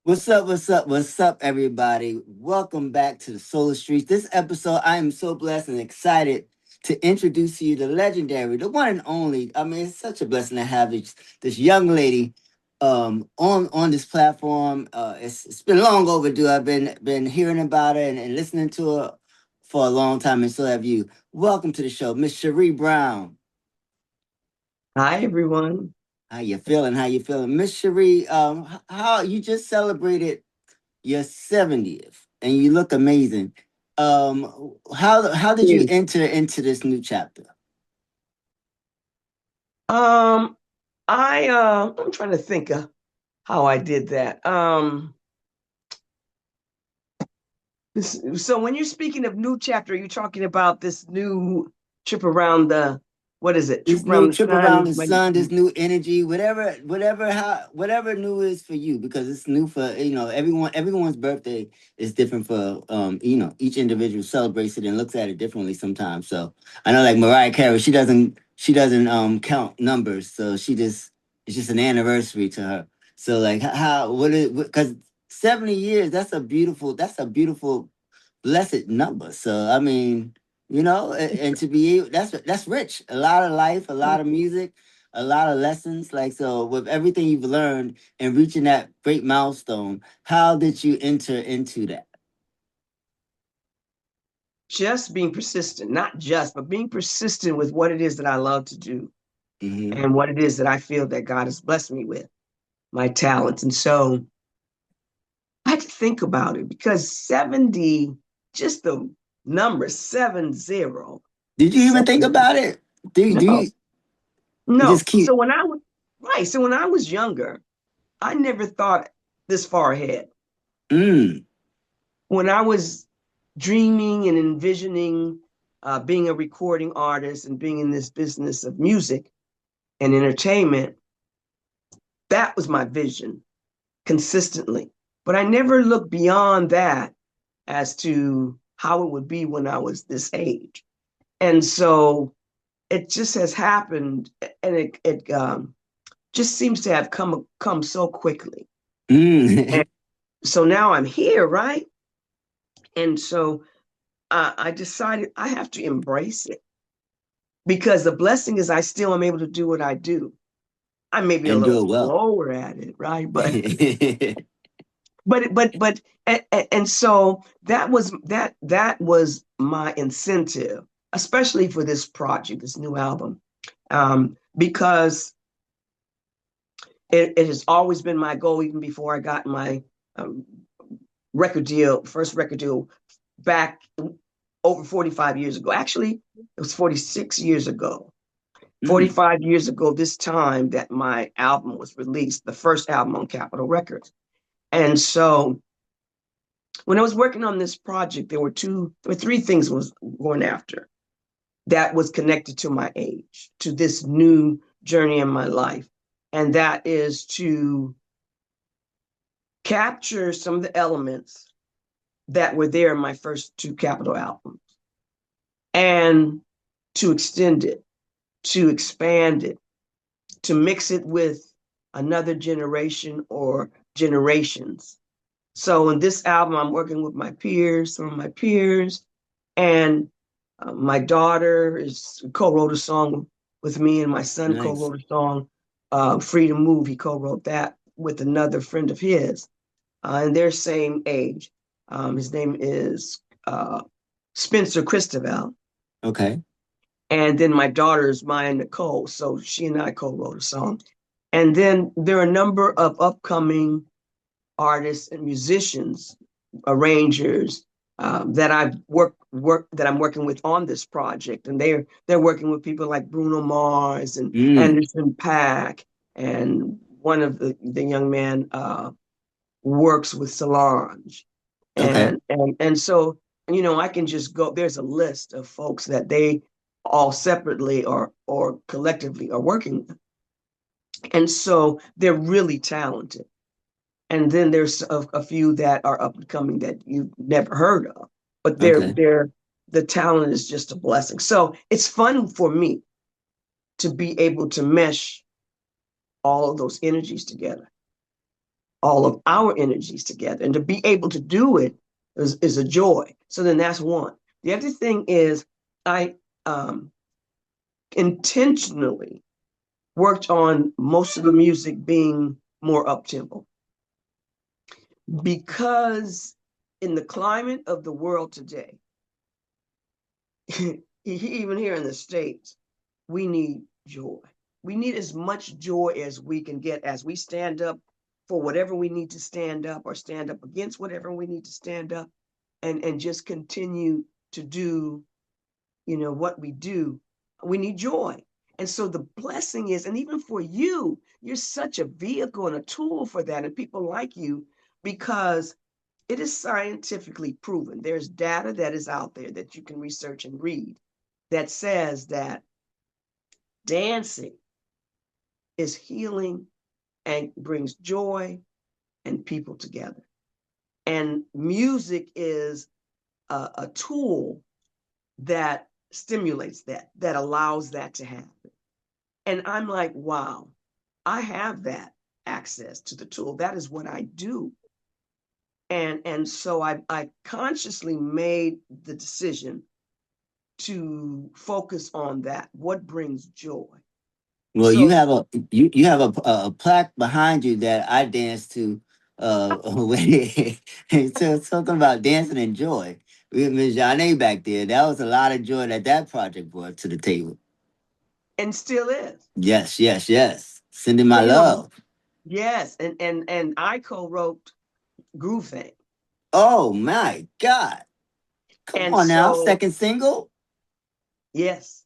What's up? What's up? What's up, everybody? Welcome back to the Solar Streets. This episode, I am so blessed and excited to introduce to you the legendary, the one and only. I mean, it's such a blessing to have this young lady on this platform. It's been long overdue. I've been hearing about her and listening to her for a long time, and so have you. Welcome to the show, Miss Sheree Brown. Hi, everyone. How you feeling? How you feeling, Miss Sheree? How you just celebrated your 70th and you look amazing. How did you Yeah. enter into this new chapter? Um, I'm trying to think of how I did that. So when you're speaking of new chapter, you're talking about this new trip around the what is it? This Trip new around the trip around sun. the sun, this new energy, whatever new is for you, because it's new for everyone's birthday is different for each individual celebrates it and looks at it differently sometimes. So I know like Mariah Carey, she doesn't count numbers, so it's just an anniversary to her. So like how what is because 70 years, that's a beautiful blessed number. So I mean, and to be able, that's rich. A lot of life, a lot of music, a lot of lessons. Like so, with everything you've learned and reaching that great milestone, how did you enter into that? Just being persistent, not just, but being persistent with what it is that I love to do Mm-hmm. and what it is that I feel that God has blessed me with, my talents. And so I had to think about it because 70, just the number 70, Did you even think 70. about it? Do No, you no. just keep? So when I was right, so when I was younger, I never thought this far ahead. Mm, When I was dreaming and envisioning being a recording artist and being in this business of music and entertainment, that was my vision consistently. But I never looked beyond that as to how it would be when I was this age. And so it just has happened, and it just seems to have come so quickly. And mm. so now I'm here, right? And so I decided I have to embrace it because the blessing is I still am able to do what I do. I may be a And little do it well. slower at it, right? And so that was my incentive, especially for this project, this new album, because it has always been my goal, even before I got my um, first record deal back over 45 years ago. Actually, it was 46 years ago. Mm, 45 years ago, this time that my album was released, the first album on Capitol Records. And so when I was working on this project, there were three things I was going after that was connected to my age, to this new journey in my life. And that is to capture some of the elements that were there in my first two Capitol albums and to extend it, to expand it, to mix it with another generation or generations. So in this album, I'm working with my peers, some of my peers, and my daughter is co-wrote a song with me, and my son nice. co-wrote a song, "Freedom Move." He co-wrote that with another friend of his, and they're same age. His name is Spencer Christabel, Okay. and then my daughter is Maya Nicole, so she and I co-wrote a song. And then there are a number of upcoming artists and musicians, arrangers that I'm working with on this project, and they're working with people like Bruno Mars and Mm, Anderson Paak, and one of the young men works with Solange, okay. and so I can just go. There's a list of folks that they all separately or collectively are working with, and so they're really talented. And then there's a few that are up and coming that you've never heard of, but Okay. the talent is just a blessing. So it's fun for me to be able to mesh all of those energies together, all of our energies together. And to be able to do it is a joy. So then that's one. The other thing is I intentionally worked on most of the music being more up-tempo, because in the climate of the world today, even here in the States, we need joy. We need as much joy as we can get as we stand up for whatever we need to stand up, or stand up against whatever we need to stand up, and just continue to do, what we do. We need joy. And so the blessing is, and even for you, you're such a vehicle and a tool for that, and people like you, because it is scientifically proven. There's data that is out there that you can research and read that says that dancing is healing and brings joy and people together. And music is a tool that stimulates that allows that to happen. And I'm like, wow, I have that access to the tool. That is what I do. And so I consciously made the decision to focus on that. What brings joy? Well, you So, have you have a plaque behind you that I danced to. So talking about dancing and joy, we had Ms. Janae back there. That was a lot of joy that project brought to the table. and still is. Yes, yes, yes. Sending my Yeah, love. yes, and I co-wrote Groove Thing. Oh my God! Come And on now, so, second single. yes.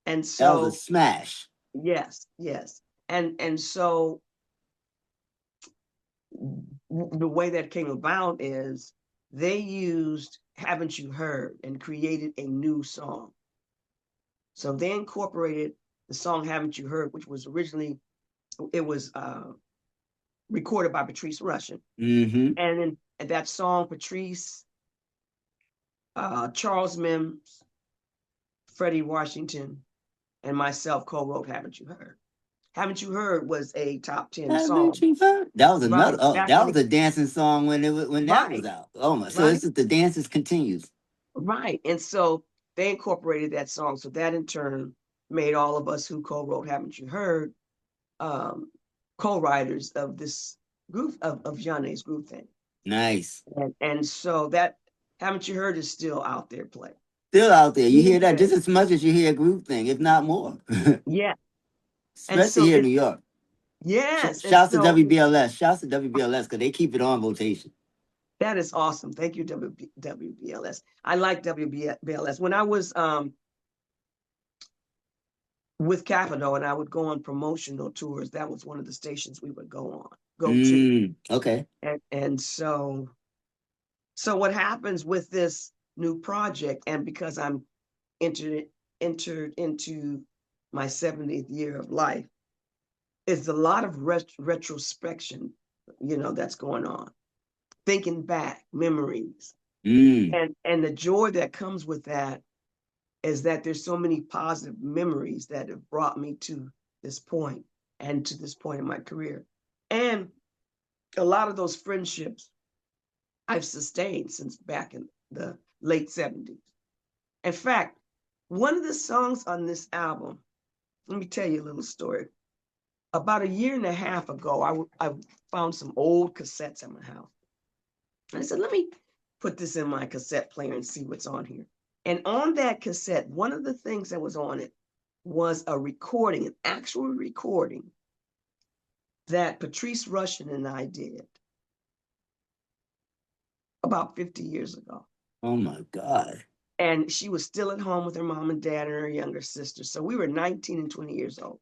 And That was a so, smash. yes, yes. And so the way that came about is they used Haven't You Heard and created a new song. So they incorporated the song Haven't You Heard, which was originally, it was recorded by Patrice Rushen. Mm-hmm. And then that song, Patrice, Charles Mims, Freddie Washington, and myself co-wrote Haven't You Heard. Haven't You Heard was a top 10 Haven't song. you heard? That was another. Right. Oh, Back that in was the, a dancing song when that was right, out. Oh my! So right, this is the dances continues. right. And so they incorporated that song. So that in turn made all of us who co-wrote Haven't You Heard um, co-writers of this group of Jeanet's Groove Thing. Nice. And so that Haven't You Heard is still out there playing. Still out there. You hear Groove that just Thing. as much as you hear group thing, if not more. Yeah. And Especially so here in New it's, York. yes. And Shouts to so WBLS. Shouts to WBLS because they keep it on rotation. that is awesome. Thank you, WBLS. I like WBLS. When I was with Capitol and I would go on promotional tours, that was one of the stations we would go to. Okay. And so what happens with this new project, and because I'm entered entered into my 70th year of life, is a lot of retrospection, that's going on, thinking back, memories, Mm. and the joy that comes with that is that there's so many positive memories that have brought me to this point and to this point in my career. And a lot of those friendships I've sustained since back in the late 70s. In fact, one of the songs on this album, let me tell you a little story. About a year and a half ago, I found some old cassettes at my house. And I said, let me put this in my cassette player and see what's on here. And on that cassette, one of the things that was on it was a recording, an actual recording that Patrice Rushen and I did about 50 years ago. Oh my God. And she was still at home with her mom and dad and her younger sister. So we were 19 and 20 years old.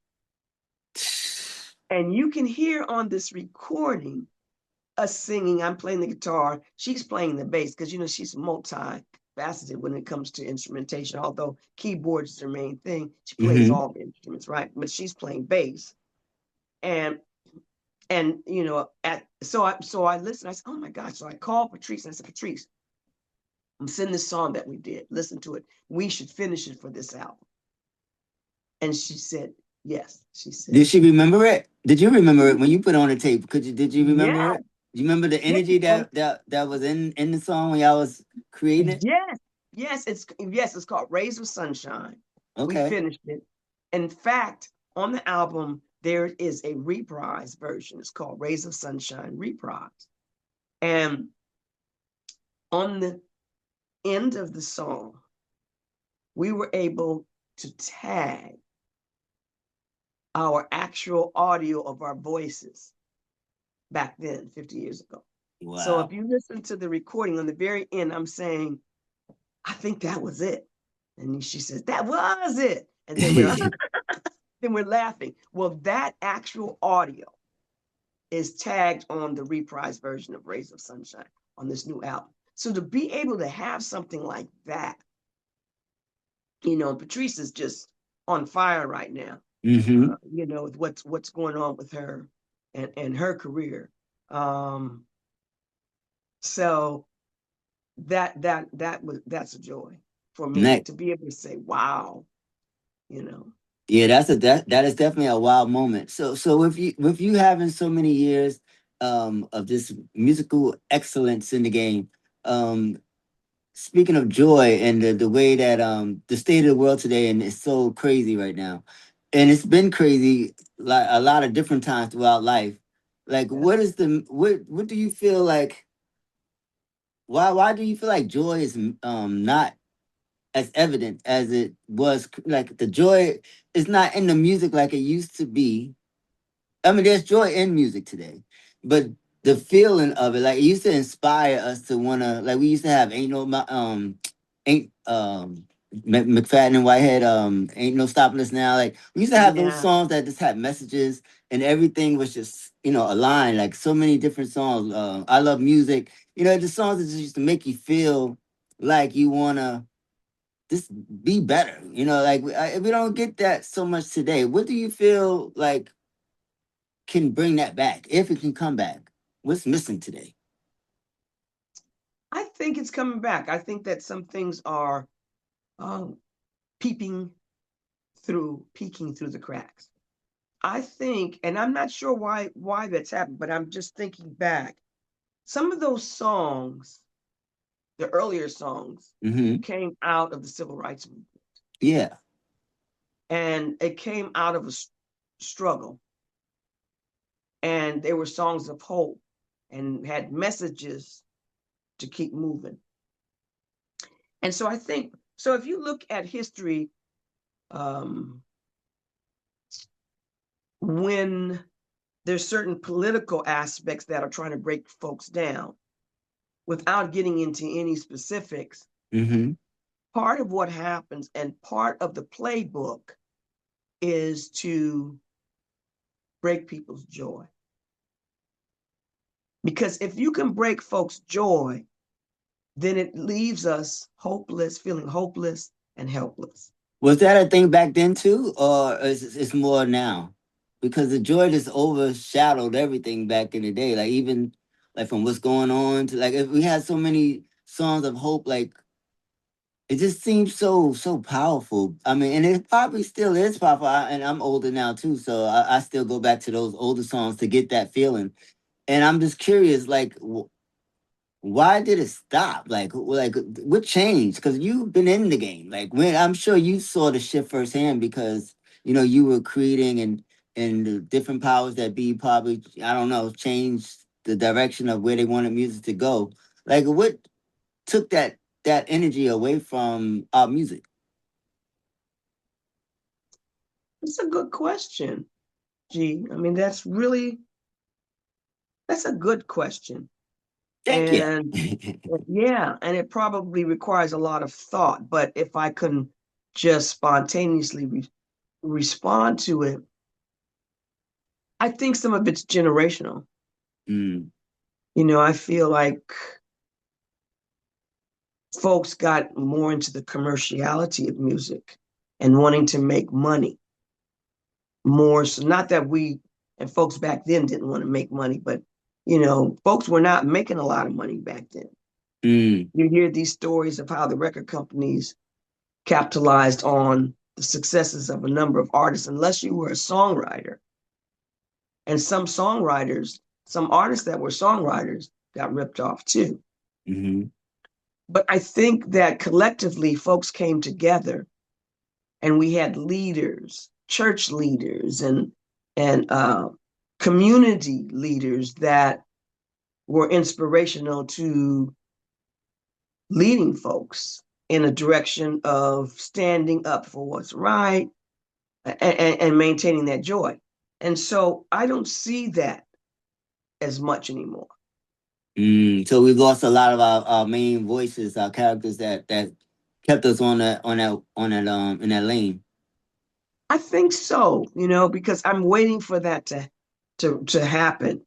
And you can hear on this recording us singing. I'm playing the guitar. She's playing the bass because, she's multi-faceted when it comes to instrumentation. Although keyboards is her main thing, she plays Mm-hmm. all the instruments, right? But she's playing bass. And so I listened. I said, oh my gosh. So I called Patrice and I said, Patrice, I'm sending this song that we did. Listen to it. We should finish it for this album. And she said, Yes, she said. Did she remember it? Did you remember it when you put on the tape? Did you remember Yeah, it? Do you remember the yeah, energy and that was in the song when y'all was creating it? yes, yes, it's called Rays of Sunshine. We Okay. finished it. In fact, on the album, there is a reprise version. It's called Rays of Sunshine Reprise. And on the end of the song, we were able to tag our actual audio of our voices back then, 50 years ago. So if Wow. you listen to the recording on the very end, I'm saying, I think that was it. And she says, that was it. And then we're then we're laughing. Well, that actual audio is tagged on the reprise version of Rays of Sunshine on this new album. So to be able to have something like that, Patrice is just on fire right now. Mm-hmm. With what's going on with her and her career. Um, so that's a joy for me Next. to be able to say, wow, you know. Yeah, that is definitely a wild moment. So with you having so many years of this musical excellence in the game, um speaking of joy and the way that the state of the world today, and it's so crazy right now, and it's been crazy like a lot of different times throughout life. Like, Yes. what do you feel like? Why do you feel like joy is not as evident as it was? Like the joy is not in the music like it used to be. I mean, there's joy in music today, but the feeling of it, like it used to inspire us to wanna, like we used to have ain't McFadden and Whitehead, ain't no stopping us now. Like we used to have those Yeah. songs that just had messages and everything was just aligned. Like so many different songs. I love music. The songs that just used to make you feel like you wanna just be better. Like we don't get that so much today. What do you feel like can bring that back, if it can come back? What's missing today? I think it's coming back. I think that some things are um, peeping peeking through the cracks. I think, and I'm not sure why that's happened, but I'm just thinking back. Some of those songs, the earlier songs, Mm-hmm. came out of the civil rights movement, Yeah. and it came out of a struggle, and they were songs of hope and had messages to keep moving. And so I think, so if you look at history, um, when there's certain political aspects that are trying to break folks down, without getting into any specifics, Mm-hmm. part of what happens and part of the playbook is to break people's joy. Because if you can break folks' joy, then it leaves us hopeless, feeling hopeless and helpless. Was that a thing back then too, or is it's more now? Because the joy just overshadowed everything back in the day. Like even like from what's going on to like if we had so many songs of hope, like it just seems so powerful. I mean, and it probably still is powerful. And I'm older now too, so I still go back to those older songs to get that feeling. And I'm just curious, like, why did it stop? Like what changed? Because you've been in the game. Like when I'm sure you saw the shift firsthand because you were creating and the different powers that be probably I don't know changed the direction of where they wanted music to go. Like what took that energy away from our music? It's a good question, G. I mean, that's a good question. Thank you. And yeah, and it probably requires a lot of thought. But if I can just spontaneously respond to it, I think some of it's generational. Mm, I feel like folks got more into the commerciality of music and wanting to make money more. So not that we and folks back then didn't want to make money, but folks were not making a lot of money back then. mm, You hear these stories of how the record companies capitalized on the successes of a number of artists unless you were a songwriter. And some artists that were songwriters got ripped off too. Mm-hmm. But I think that collectively folks came together and we had leaders, church leaders and community leaders that were inspirational to leading folks in a direction of standing up for what's right and maintaining that joy. And so I don't see that as much anymore. So we've lost a lot of our main voices, our characters that kept us on that in that lane. I think so, because I'm waiting for that to happen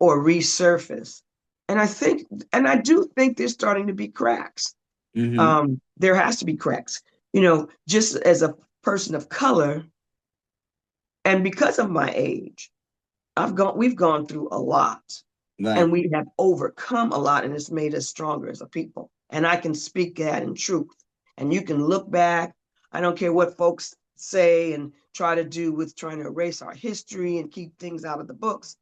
or resurface. And I do think there's starting to be cracks. Mm-hmm. There has to be cracks. Just as a person of color, and because of my age, we've gone through a lot. Right. And we have overcome a lot, and it's made us stronger as a people. And I can speak that in truth. And you can look back. I don't care what folks say and try to do with trying to erase our history and keep things out of the books.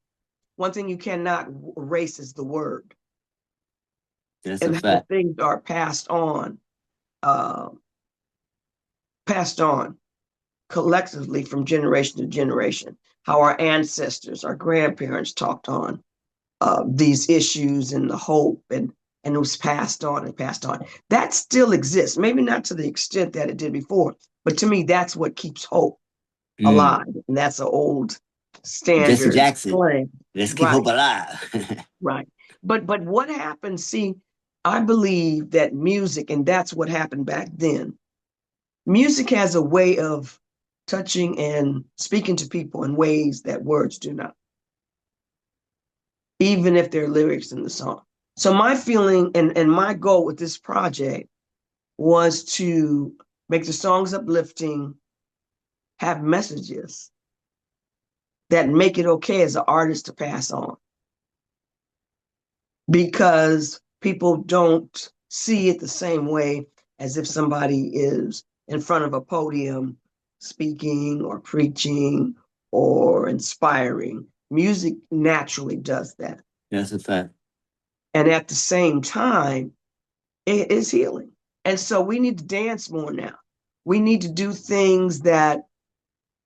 One thing you cannot erase is the word. That's a And how fact. things are uh, passed on collectively from generation to generation. How our ancestors, our grandparents talked on these issues and the hope and it was passed on and passed on. That still exists, maybe not to the extent that it did before, but to me, that's what keeps hope alive. And that's an old Jesse standard Jackson. slang. Let's keep hope Right, alive. right. But what happened? See, I believe that music, and that's what happened back then. Music has a way of touching and speaking to people in ways that words do not, even if there are lyrics in the song. So my feeling and my goal with this project was to make the songs uplifting, have messages that make it okay as an artist to pass on. Because people don't see it the same way as if somebody is in front of a podium speaking or preaching or inspiring. Music naturally does that. That's a fact. And at the same time, it is healing. And so we need to dance more now. We need to do things that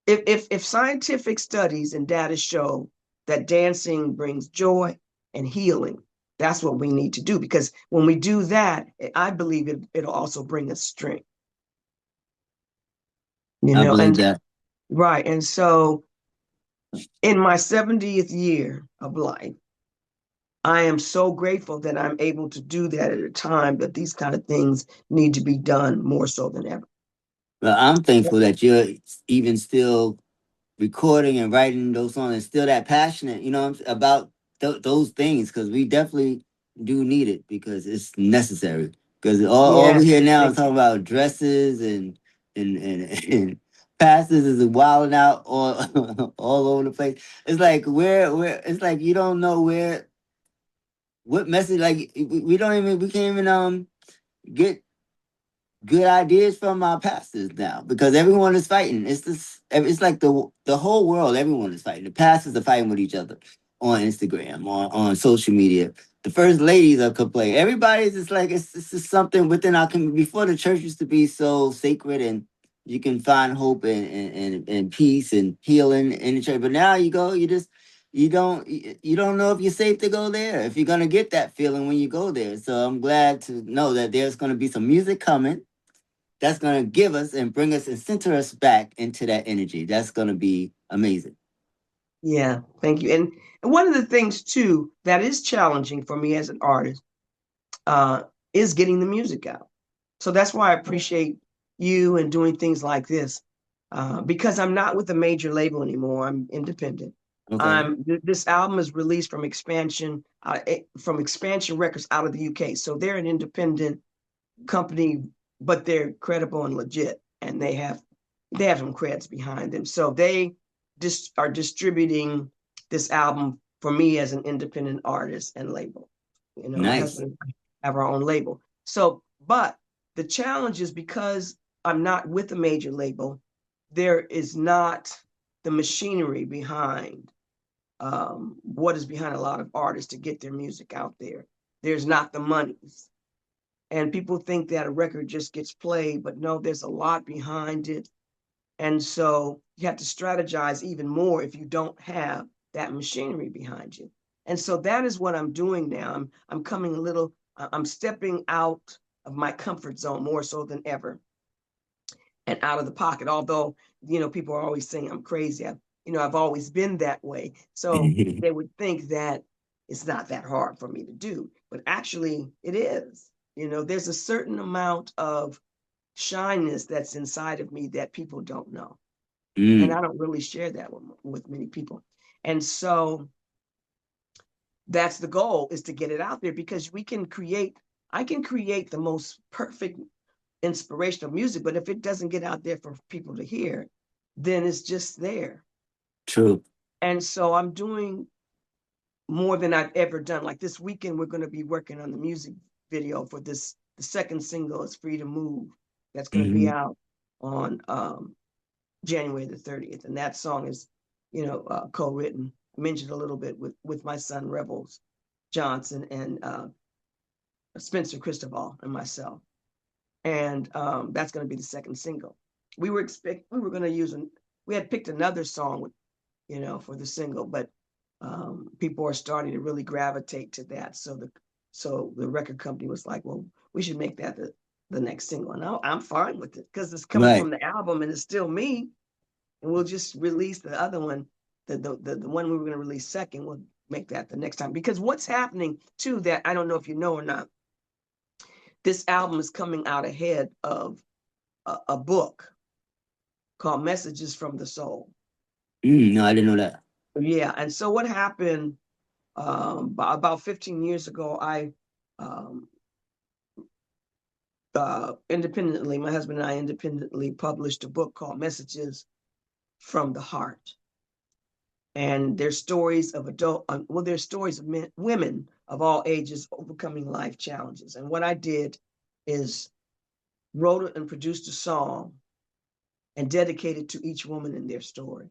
if scientific studies and data show that dancing brings joy and healing, that's what we need to do. Because when we do that, I believe it'll also bring us strength. I believe And that. right. And so in my 70th year of life, I am so grateful that I'm able to do that at a time that these kind of things need to be done more so than ever. Well, I'm thankful that you're even still recording and writing those songs and still that passionate, about those things because we definitely do need it because it's necessary. Because all Yeah, we hear now is thank talking you. about dresses and pastors is wilding out all all over the place. It's like where it's like you don't know what message like we can't even get good ideas from our pastors now because everyone is fighting. It's like the whole world, everyone is fighting. The pastors are fighting with each other on Instagram, on social media. The first ladies are complaining. Everybody's just like it's just something within our community. Before the church used to be so sacred and you can find hope and peace and healing in the church. But now you go, you don't know if you're safe to go there, if you're gonna get that feeling when you go there. So I'm glad to know that there's gonna be some music coming that's going to give us and bring us and center us back into that energy. That's going to be amazing. Yeah, thank you. And one of the things too that is challenging for me as an artist uh, is getting the music out. So that's why I appreciate you and doing things like this because I'm not with a major label anymore. I'm independent. Okay. This album is released from Expansion Records out of the UK. So they're an independent company, but they're credible and legit, and they have some creds behind them. So they just are distributing this album for me as an independent artist and label. My Nice. husband and I have our own label. So, but the challenge is because I'm not with a major label, there is not the machinery behind what is behind a lot of artists to get their music out there. There's not the monies. And people think that a record just gets played, but no, there's a lot behind it. And so you have to strategize even more if you don't have that machinery behind you. And so that is what I'm doing now. I'm coming a little, I'm stepping out of my comfort zone more so than ever and out of the pocket. Although, people are always saying I'm crazy. I've always been that way. So they would think that it's not that hard for me to do, but actually it is. There's a certain amount of shyness that's inside of me that people don't know. And I don't really share that with many people. And so that's the goal, is to get it out there, because I can create the most perfect inspirational music, but if it doesn't get out there for people to hear, then it's just there. True. And so I'm doing more than I've ever done. Like this weekend, we're going to be working on the music video for this. The second single is Free to Move. That's going to be out on January the 30th. And that song is, co-written, mentioned a little bit with my son, Rebels Johnson, and Spencer Cristobal and myself. And that's going to be the second single. We were going to use we had picked another song, for the single, but people are starting to really gravitate to that. So the record company was like, well, we should make that the next single. And I'm fine with it, because it's coming from the album and it's still me. And we'll just release the other one, the one we were going to release second. We'll make that the next time. Because what's happening too, that I don't know if you know or not, this album is coming out ahead of a book called Messages from the Soul. No, I didn't know that. Yeah. And so what happened about 15 years ago, I independently, my husband and I independently published a book called Messages from the Heart. And there's stories of there's stories of women of all ages overcoming life challenges. And what I did is wrote and produced a song and dedicated to each woman in their story.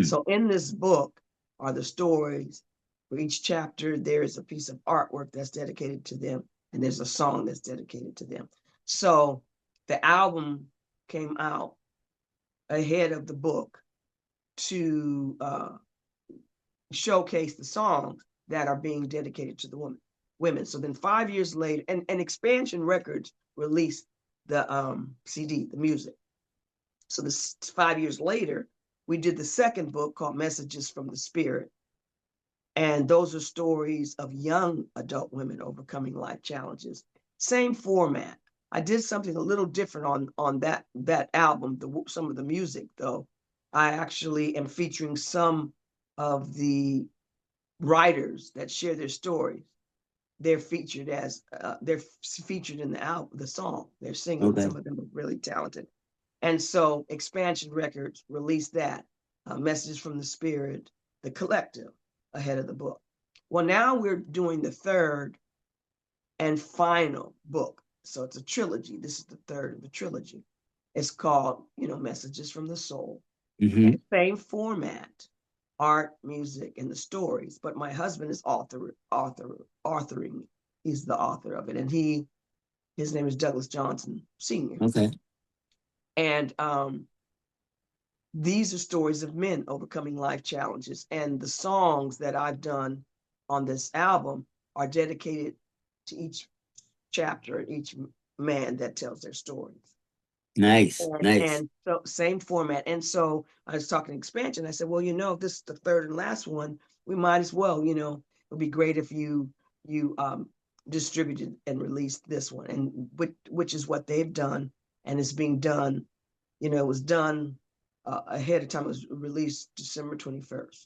So in this book are the stories. For each chapter, there is a piece of artwork that's dedicated to them, and there's a song that's dedicated to them. So the album came out ahead of the book to showcase the songs that are being dedicated to the women. So then 5 years later, and Expansion Records released the CD, the music. So this 5 years later, we did the second book called Messages from the Spirit. And those are stories of young adult women overcoming life challenges. Same format. I did something a little different on that album, some of the music, though. I actually am featuring some of the writers that share their stories. They're featured in the album, the song. They're singing. Okay. Some of them are really talented. And so Expansion Records released that, Messages from the Spirit, the collective, ahead of the book. Well, now we're doing the third and final book. So it's a trilogy. This is the third of the trilogy. It's called, Messages from the Soul. And same format, art, music, and the stories. But my husband is authoring. He's the author of it. And his name is Douglas Johnson Sr. Okay. And these are stories of men overcoming life challenges. And the songs that I've done on this album are dedicated to each chapter, each man that tells their stories. Nice. And so same format. And so I was talking Expansion. I said, well, if this is the third and last one, we might as well, it would be great if you distributed and released this one, and which is what they've done. And it's being done, it was done ahead of time. It was released December 21st.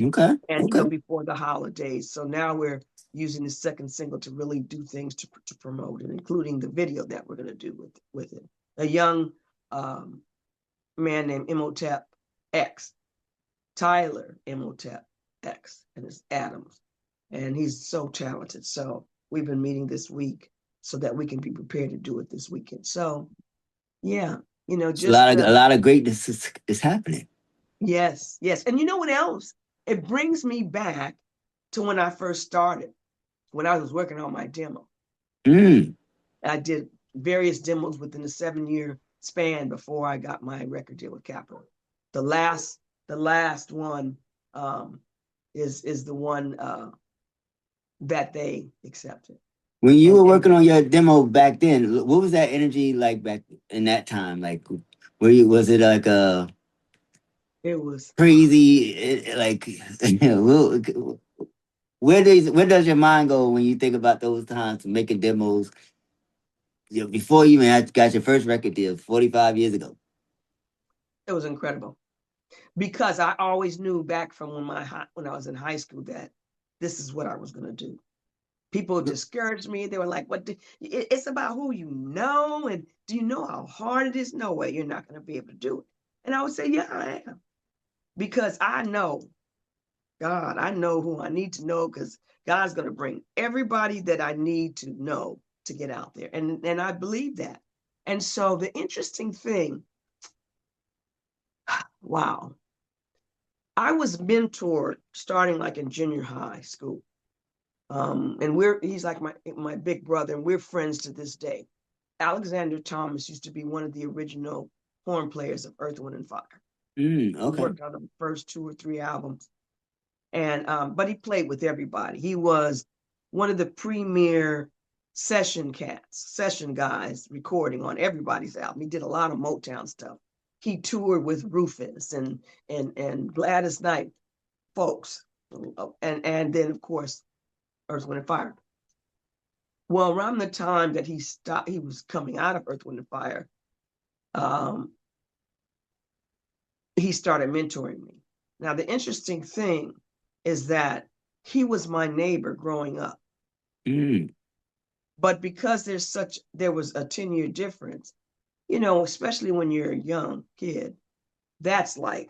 Okay. And before the holidays. So now we're using the second single to really do things to promote it, including the video that we're going to do with it. A young man named Imhotep X, Tyler Imhotep X, and it's Adams. And he's so talented. So we've been meeting this week so that we can be prepared to do it this weekend. So, yeah. You know, It's just a lot of greatness is happening. yes, yes. And you know what else? It brings me back to when I first started, when I was working on my demo. Mm. I did various demos within a 7-year span before I got my record deal with Capitol. The last one is the one that they accepted. When you were And working on your demo back then, what was that energy like back in that time? Like, was it like a it was crazy, like, where does your mind go when you think about those times making demos, before you even got your first record deal 45 years ago? it was incredible because I always knew back from when I was in high school that this is what I was going to do. People discouraged me. They were like, it's about who you know. And do you know how hard it is? No way, you're not going to be able to do it. And I would say, yeah, I am. Because I know God, I know who I need to know because God's going to bring everybody that I need to know to get out there. And I believe that. And so the interesting thing, wow, I was mentored starting like in junior high school. And he's like my big brother, and we're friends to this day. Alexander Thomas used to be one of the original horn players of Earth, Wind, and Fire. He Okay. worked on the first 2 or 3 albums. And but he played with everybody. He was one of the premier session guys recording on everybody's album. He did a lot of Motown stuff. He toured with Rufus and Gladys Knight folks. And then of course Earth, Wind, and Fire. Well, around the time that he was coming out of Earth, Wind, and Fire, he started mentoring me. Now, the interesting thing is that he was my neighbor growing up. Mm. But because there was a 10-year difference, you know, especially when you're a young kid, that's like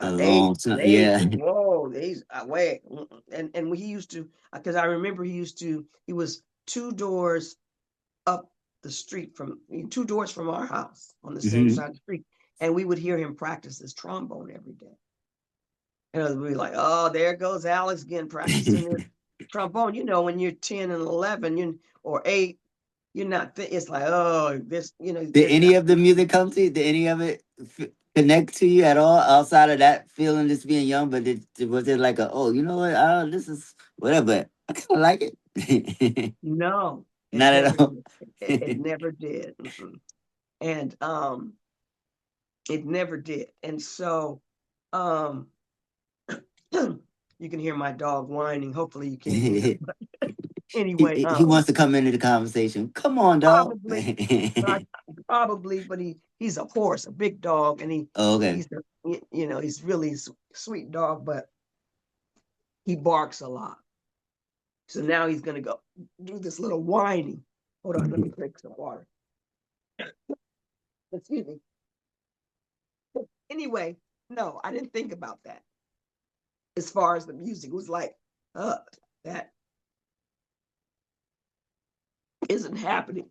A age, long time. age, Yeah. whoa, age, wait. And he used to, because I remember he was 2 doors up the street 2 doors from our house on the same Hmm. side of the street. And we would hear him practice his trombone every day. And we'd be like, oh, there goes Alex again practicing his trombone. You know, when you're 10 and 11 or 8, you're not, it's like, oh, this, you know, Did there's any not. of the music come to you? Did any of it connect to you at all outside of that feeling, just being young? But was it like oh, you know what? This is whatever. I kind of like it. No, it Not at never all. did. It never did. And it never did. And so um you can hear my dog whining. Hopefully you can't hear him. But anyway, He wants to come into the conversation. Come on, dog. probably, probably, but he's a horse, a big dog, and Oh, okay. he's you know, he's really sweet dog, but he barks a lot. So now he's gonna go do this little whining. Hold on, let me drink some water. Excuse me. Anyway, no, I didn't think about that. As far as the music, it was like, that isn't happening.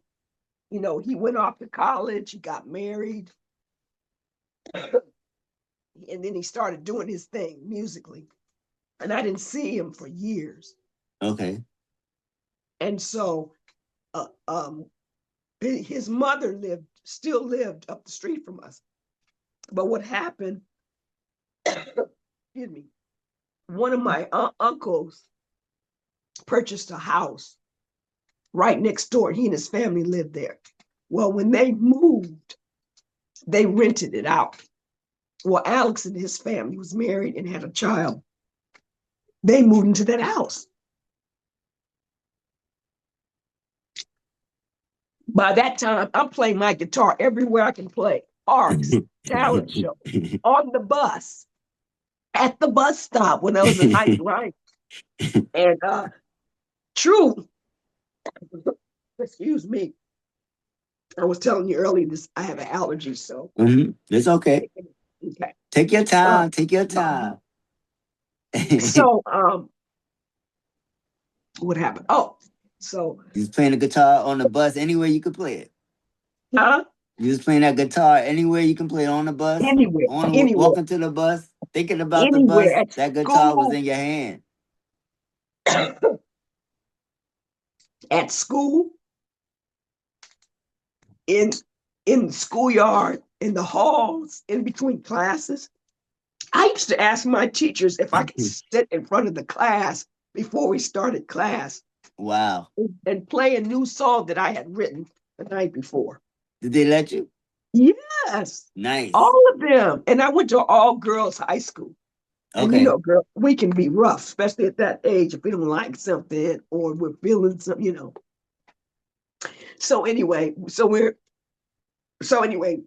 You know, he went off to college, he got married, and then he started doing his thing musically. And I didn't see him for years. Okay. And so his mother still lived up the street from us. But what happened, excuse me, one of my uncles purchased a house right next door. He and his family lived there. Well, when they moved, they rented it out. Well, Alex and his family was married and had a child. They moved into that house. By that time, I'm playing my guitar everywhere I can play. Parks, talent show, on the bus, at the bus stop when I was in high school, right? And true, excuse me. I was telling you earlier this. I have an allergy, so It's okay. okay. Take your Uh, time. Take your time. so what happened? Oh, so He's playing the guitar on the bus anywhere you could play it. huh? You was playing that guitar anywhere you can play it, on the bus, Anywhere, on anywhere, walking to the bus, thinking about the anywhere bus. at That guitar was school, in your hand. at school, in in the schoolyard, in the halls, in between classes. I used to ask my teachers if I could sit in front of the class before we started class Wow. and play a new song that I had written the night before. Did they let you? Yes, Nice. all of them. And I went to all girls high school. And Okay. girl, we can be rough, especially at that age if we don't like something or we're feeling something. So anyway,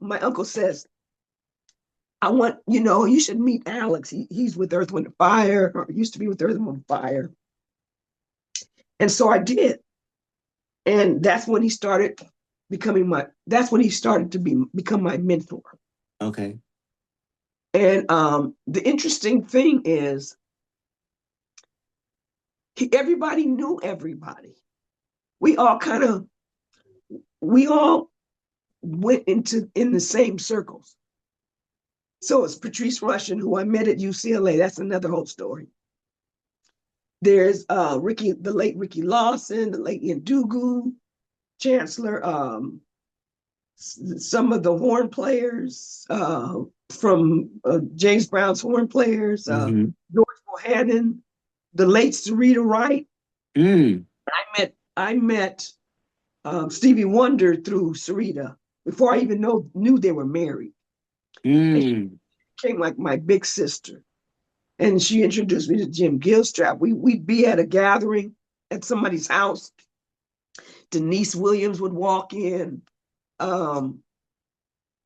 my uncle says, I want, you should meet Alex. He's with Earth, Wind, and Fire, or used to be with Earth, Wind, and Fire. And so I did. And that's when he started to become my mentor. Okay. And the interesting thing is everybody knew everybody. We all went in the same circles. So it's Patrice Rushen, who I met at UCLA. That's another whole story. There's the late Ricky Lawson, the late Ian Dugu, Chancellor, some of the horn players from James Brown's horn players, Mm-hmm. George Bohannon, the late Sarita Wright. Mm. I met Stevie Wonder through Sarita before I even knew they were married. And she Mm. became like my big sister. And she introduced me to Jim Gilstrap. We'd be at a gathering at somebody's house. Denise Williams would walk in. Um,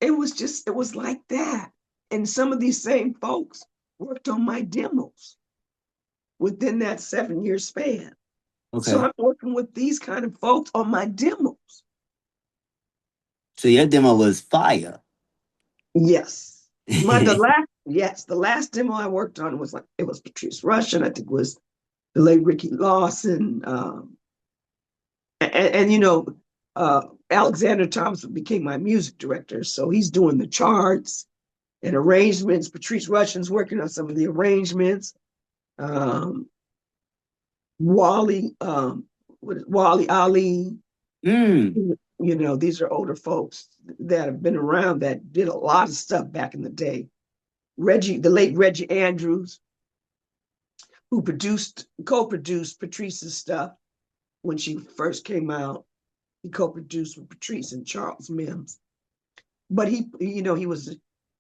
it was like that. And some of these same folks worked on my demos within that 7-year span. So Okay. I'm working with these kind of folks on my demos. So your demo was fire. Yes. The last demo I worked on was Patrice Rushen. I think it was the late Ricky Lawson. Alexander Thompson became my music director. So he's doing the charts and arrangements. Patrice Rushen's working on some of the arrangements. Um, Wally Ali. Mm. These are older folks that have been around that did a lot of stuff back in the day. The late Reggie Andrews, who co-produced Patrice's stuff when she first came out. He co-produced with Patrice and Charles Mims. But he was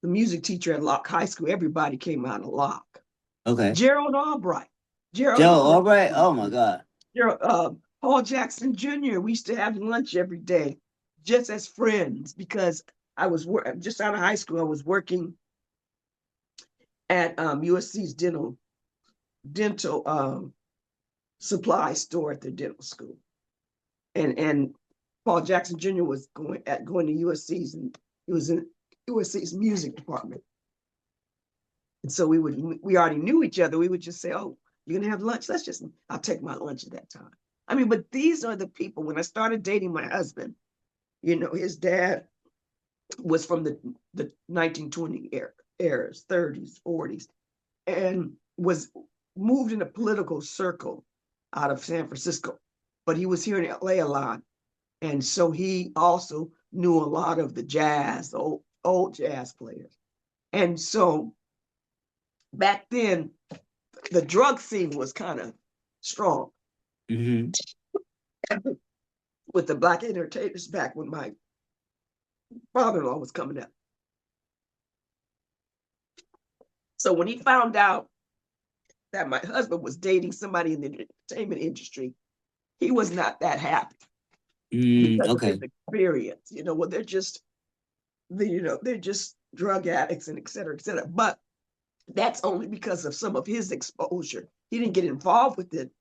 the music teacher at Locke High School. Everybody came out of Locke. Okay. Gerald Albright. Joe, all right. Oh my God. Paul Jackson Jr. We used to have lunch every day, just as friends, because I was just out of high school. I was working at USC's dental supply store at their dental school, and Paul Jackson Jr. was going to USC's, and he was in USC's music department. And so we already knew each other. We would just say, "Oh, you're gonna have lunch? I'll take my lunch at that time." I mean, but these are the people. When I started dating my husband, his dad was from the 1920 eras, 30s, 40s, and was moved in a political circle out of San Francisco, but he was here in LA a lot. And so he also knew a lot of the jazz, old jazz players. And so back then, the drug scene was kind of strong. Mm-hmm. With the Black entertainers back when my father-in-law was coming up. So when he found out that my husband was dating somebody in the entertainment industry, he was not that happy because of his Okay. experience. They're just drug addicts and et cetera, et cetera. But that's only because of some of his exposure. He didn't get involved with it,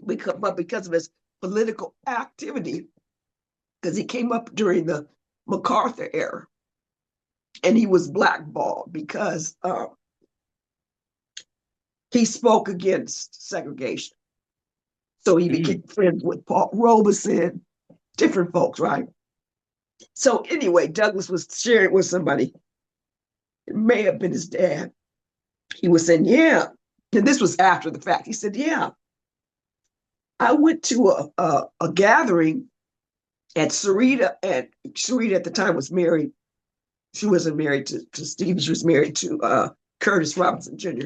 because of his political activity, because he came up during the MacArthur era, and he was blackballed because he spoke against segregation. So he became friends with Paul Robeson, different folks, right? So anyway, Douglas was sharing with somebody. It may have been his dad. He was saying, yeah. And this was after the fact. He said, yeah, I went to a gathering at Sarita, and Sarita at the time was married. She wasn't married to Steve. She was married to Curtis Robinson Jr.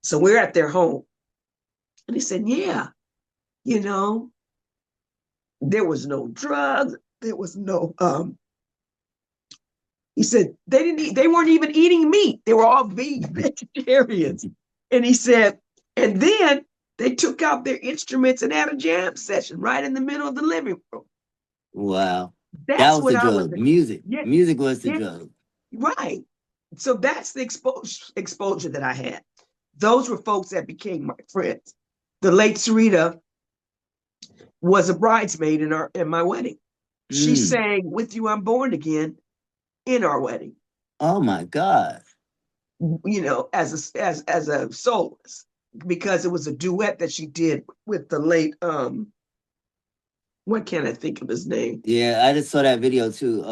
So we're at their home. And he said, yeah, you know, there was no drugs. There was no, he said, they weren't even eating meat. They were all vegetarians. And he said, and then they took out their instruments and had a jam session right in the middle of the living room. Wow. That That's was the what I was, drug. Music. yeah, Music was the yeah, drug. right. So that's the exposure that I had. Those were folks that became my friends. The late Sarita was a bridesmaid in my wedding. She Mm. sang "With You I'm Born Again" in our wedding. Oh my God. You know, as a soloist, because it was a duet that she did with the late what can't I think of his name? Yeah, I just saw that video too,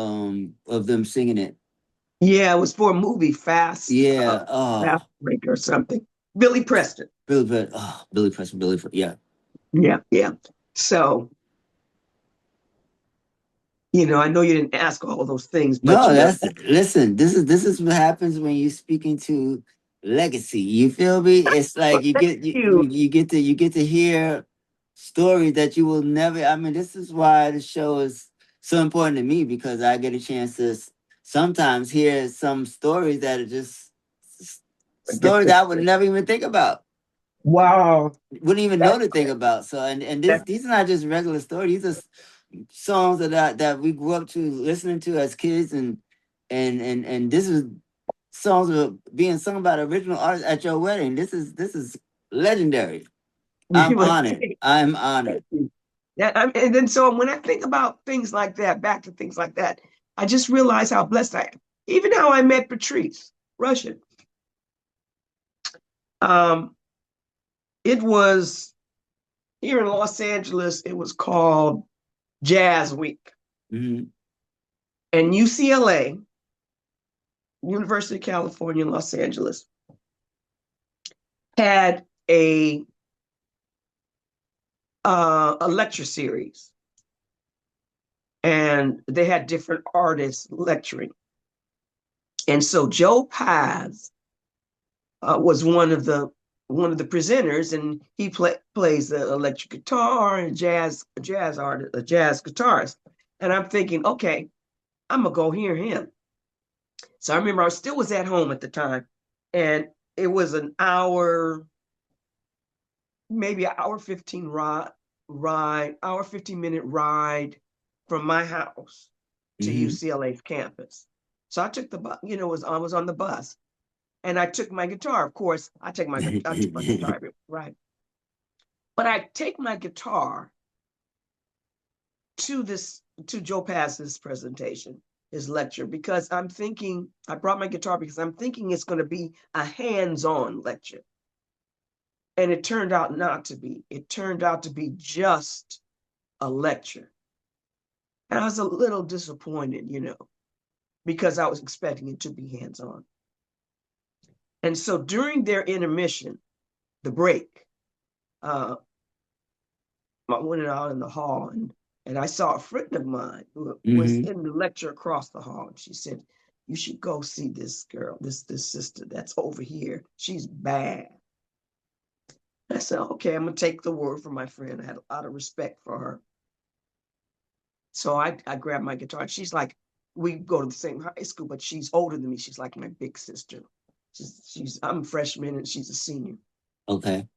of them singing it. Yeah, it was for a movie, Yeah. Fast Oh, Break or something. Billy Preston. Billy Preston, yeah. Yeah, yeah. So, you know, I know you didn't ask all those things, but No, you know, that's listen, this is what happens when you speaking to legacy. You feel me? It's like you thank get you. you get to hear stories that you will never. I mean, this is why the show is so important to me, because I get a chance to sometimes hear some stories that are just stories that I would never even think about. Wow. Wouldn't even know That's to think about. So and that, these are not just regular stories. These are songs that we grew up to listening to as kids, and this is songs are being sung by the original artists at your wedding. This is legendary. I'm well, honored. I'm honored. yeah, and then so when I think about things like that, back to things like that, I just realize how blessed I am. Even how I met Patrice Russian. Um, it was here in Los Angeles. It was called Jazz Week, Mhm. and UCLA, University of California, Los Angeles, had a lecture series, and they had different artists lecturing. And so Joe Paz was one of the presenters, and he plays the electric guitar and jazz artist, a jazz guitarist. And I'm thinking, okay, I'm gonna go hear him. So I remember I still was at home at the time, and it was an hour, maybe an hour 15 hour 15-minute ride from my house to Mhm. UCLA's campus. So I took the bus, you know, I was on the bus, and I took my guitar. Of course, I took my guitar, right? But I take my guitar to Joe Pass's presentation, his lecture, because I'm thinking I brought my guitar because I'm thinking it's going to be a hands-on lecture. And it turned out not to be. It turned out to be just a lecture. And I was a little disappointed, you know, because I was expecting it to be hands-on. And so during their intermission, the break, uh, I went out in the hall, and I saw a friend of mine who was Mhm. in the lecture across the hall. And she said, "You should go see this girl, this sister that's over here. She's bad." I said, "Okay, I'm gonna take the word from my friend." I had a lot of respect for her. So I grabbed my guitar. And she's like, we go to the same high school, but she's older than me. She's like my big sister. I'm a freshman and she's a senior. Okay.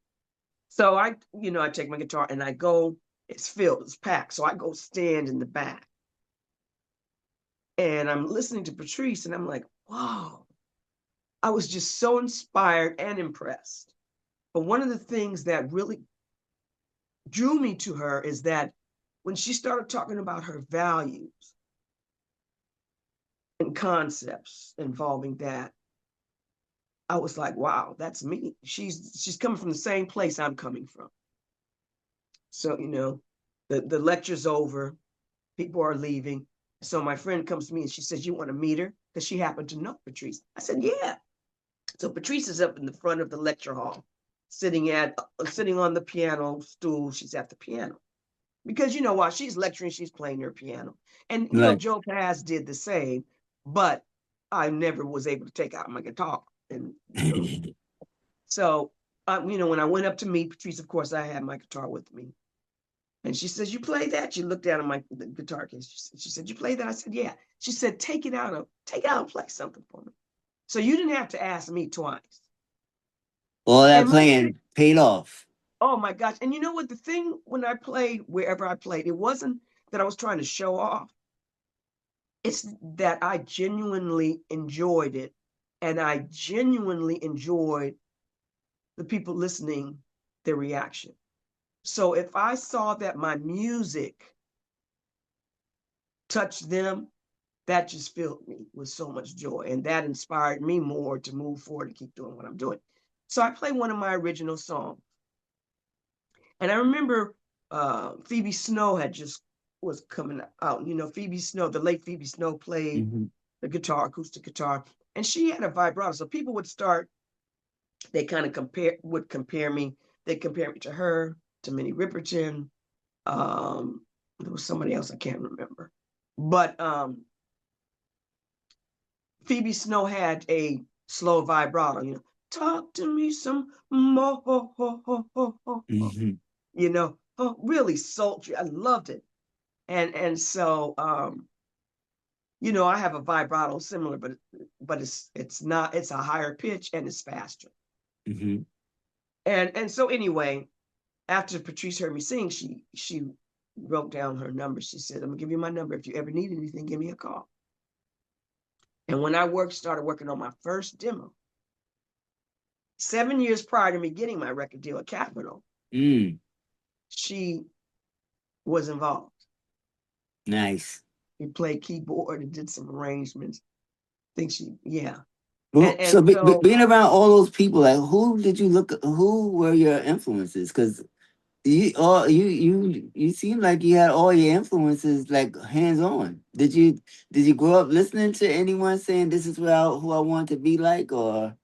So I take my guitar and I go, it's filled, it's packed. So I go stand in the back. And I'm listening to Patrice and I'm like, wow. I was just so inspired and impressed. But one of the things that really drew me to her is that when she started talking about her values and concepts involving that, I was like, wow, that's me. She's coming from the same place I'm coming from. So, the lecture's over, people are leaving. So my friend comes to me and she says, "You want to meet her?" Because she happened to know Patrice. I said, "Yeah." So Patrice is up in the front of the lecture hall, sitting on the piano stool. She's at the piano because while she's lecturing, she's playing her piano. And Right. Joe Pass did the same, but I never was able to take out my guitar. And so when I went up to meet Patrice, of course, I had my guitar with me. And she says, "You play that?" She looked down at my guitar case. She said, "You play that?" I said, "Yeah." She said, take it out and play something for me." So you didn't have to ask me twice. All that And playing paid off. oh my gosh. And you know what? The thing when I played, wherever I played, it wasn't that I was trying to show off. It's that I genuinely enjoyed it. And I genuinely enjoyed the people listening, their reaction. So if I saw that my music touched them, that just filled me with so much joy. And that inspired me more to move forward and keep doing what I'm doing. So I played one of my original songs. And I remember Phoebe Snow had just was coming out. Phoebe Snow, the late Phoebe Snow played Mm-hmm. the guitar, acoustic guitar, and she had a vibrato. So people would start, they kind of compare me. They compare me to her, to Minnie Riperton. There was somebody else I can't remember. But Phoebe Snow had a slow vibrato, talk to me some more, Mm-hmm. really sultry. I loved it. And so I have a vibrato similar, but it's not, it's a higher pitch and it's faster. Mm-hmm. And so anyway, after Patrice heard me sing, she wrote down her number. She said, "I'm gonna give you my number. If you ever need anything, give me a call." And when I started working on my first demo, 7 years prior to me getting my record deal at Capitol, Mm. she was involved. Nice. She played keyboard and did some arrangements. I think yeah. Well, And so so being around all those people, like who did you look? Who were your influences? Because you seem like you had all your influences like hands on. Did you grow up listening to anyone saying this is who I want to be like, or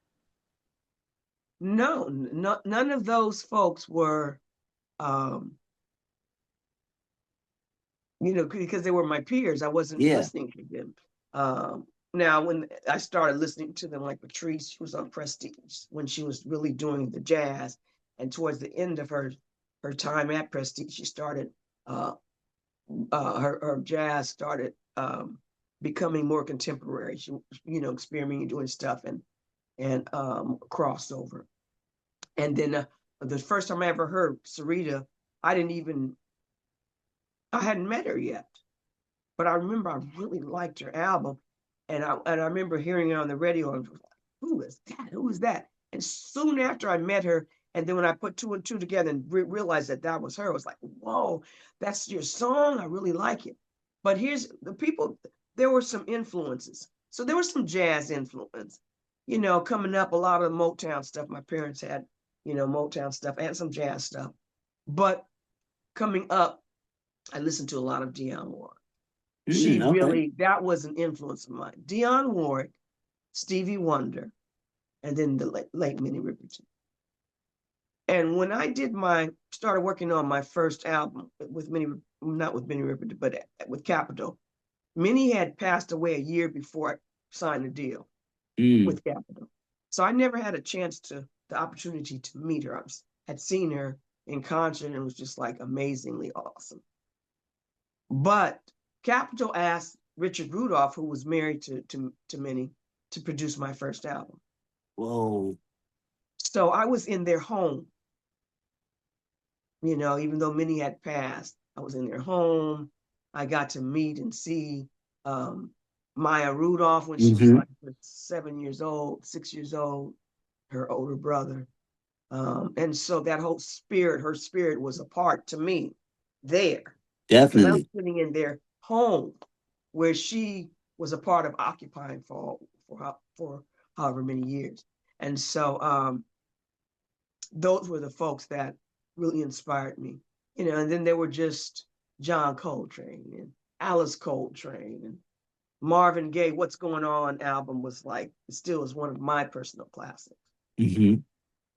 no, none of those folks were, um, because they were my peers. I wasn't yeah? listening to them. Now, when I started listening to them, like Patrice, she was on Prestige when she was really doing the jazz, and towards the end of her time at Prestige, she started her jazz started becoming more contemporary. She, experimenting, doing stuff and crossover. And then the first time I ever heard Sarita, I hadn't met her yet, but I remember I really liked her album, and I remember hearing it on the radio. And I was like, "Who is that? Who is that?" And soon after I met her, and then when I put two and two together and realized that was her, I was like, "Whoa, that's your song! I really like it." But here's the people. There were some influences. So there was some jazz influence, coming up. A lot of Motown stuff. My parents had, Motown stuff and some jazz stuff. But coming up, I listened to a lot of Dionne Warwick. Okay. That was an influence of mine. Dionne Warwick, Stevie Wonder, and then the late Minnie Riperton. And when I started working on my first album with not with Minnie Riperton, but with Capitol, Minnie had passed away a year before I signed the deal Mm. with Capitol. So I never had the opportunity to meet her. Had seen her in concert and it was just like amazingly awesome. But Capitol asked Richard Rudolph, who was married to Minnie, to produce my first album. Whoa. So I was in their home, even though Minnie had passed, I was in their home. I got to meet and see Maya Rudolph when she was Mm-hmm. like 7 years old, 6 years old, her older brother. And so that whole her spirit was a part to me there because I was Definitely. sitting in their home where she was a part of occupying for however many years. And so those were the folks that really inspired me, and then there were just John Coltrane and Alice Coltrane and Marvin Gaye. What's Going On album was like, it still is one of my personal classics. Mm-hmm.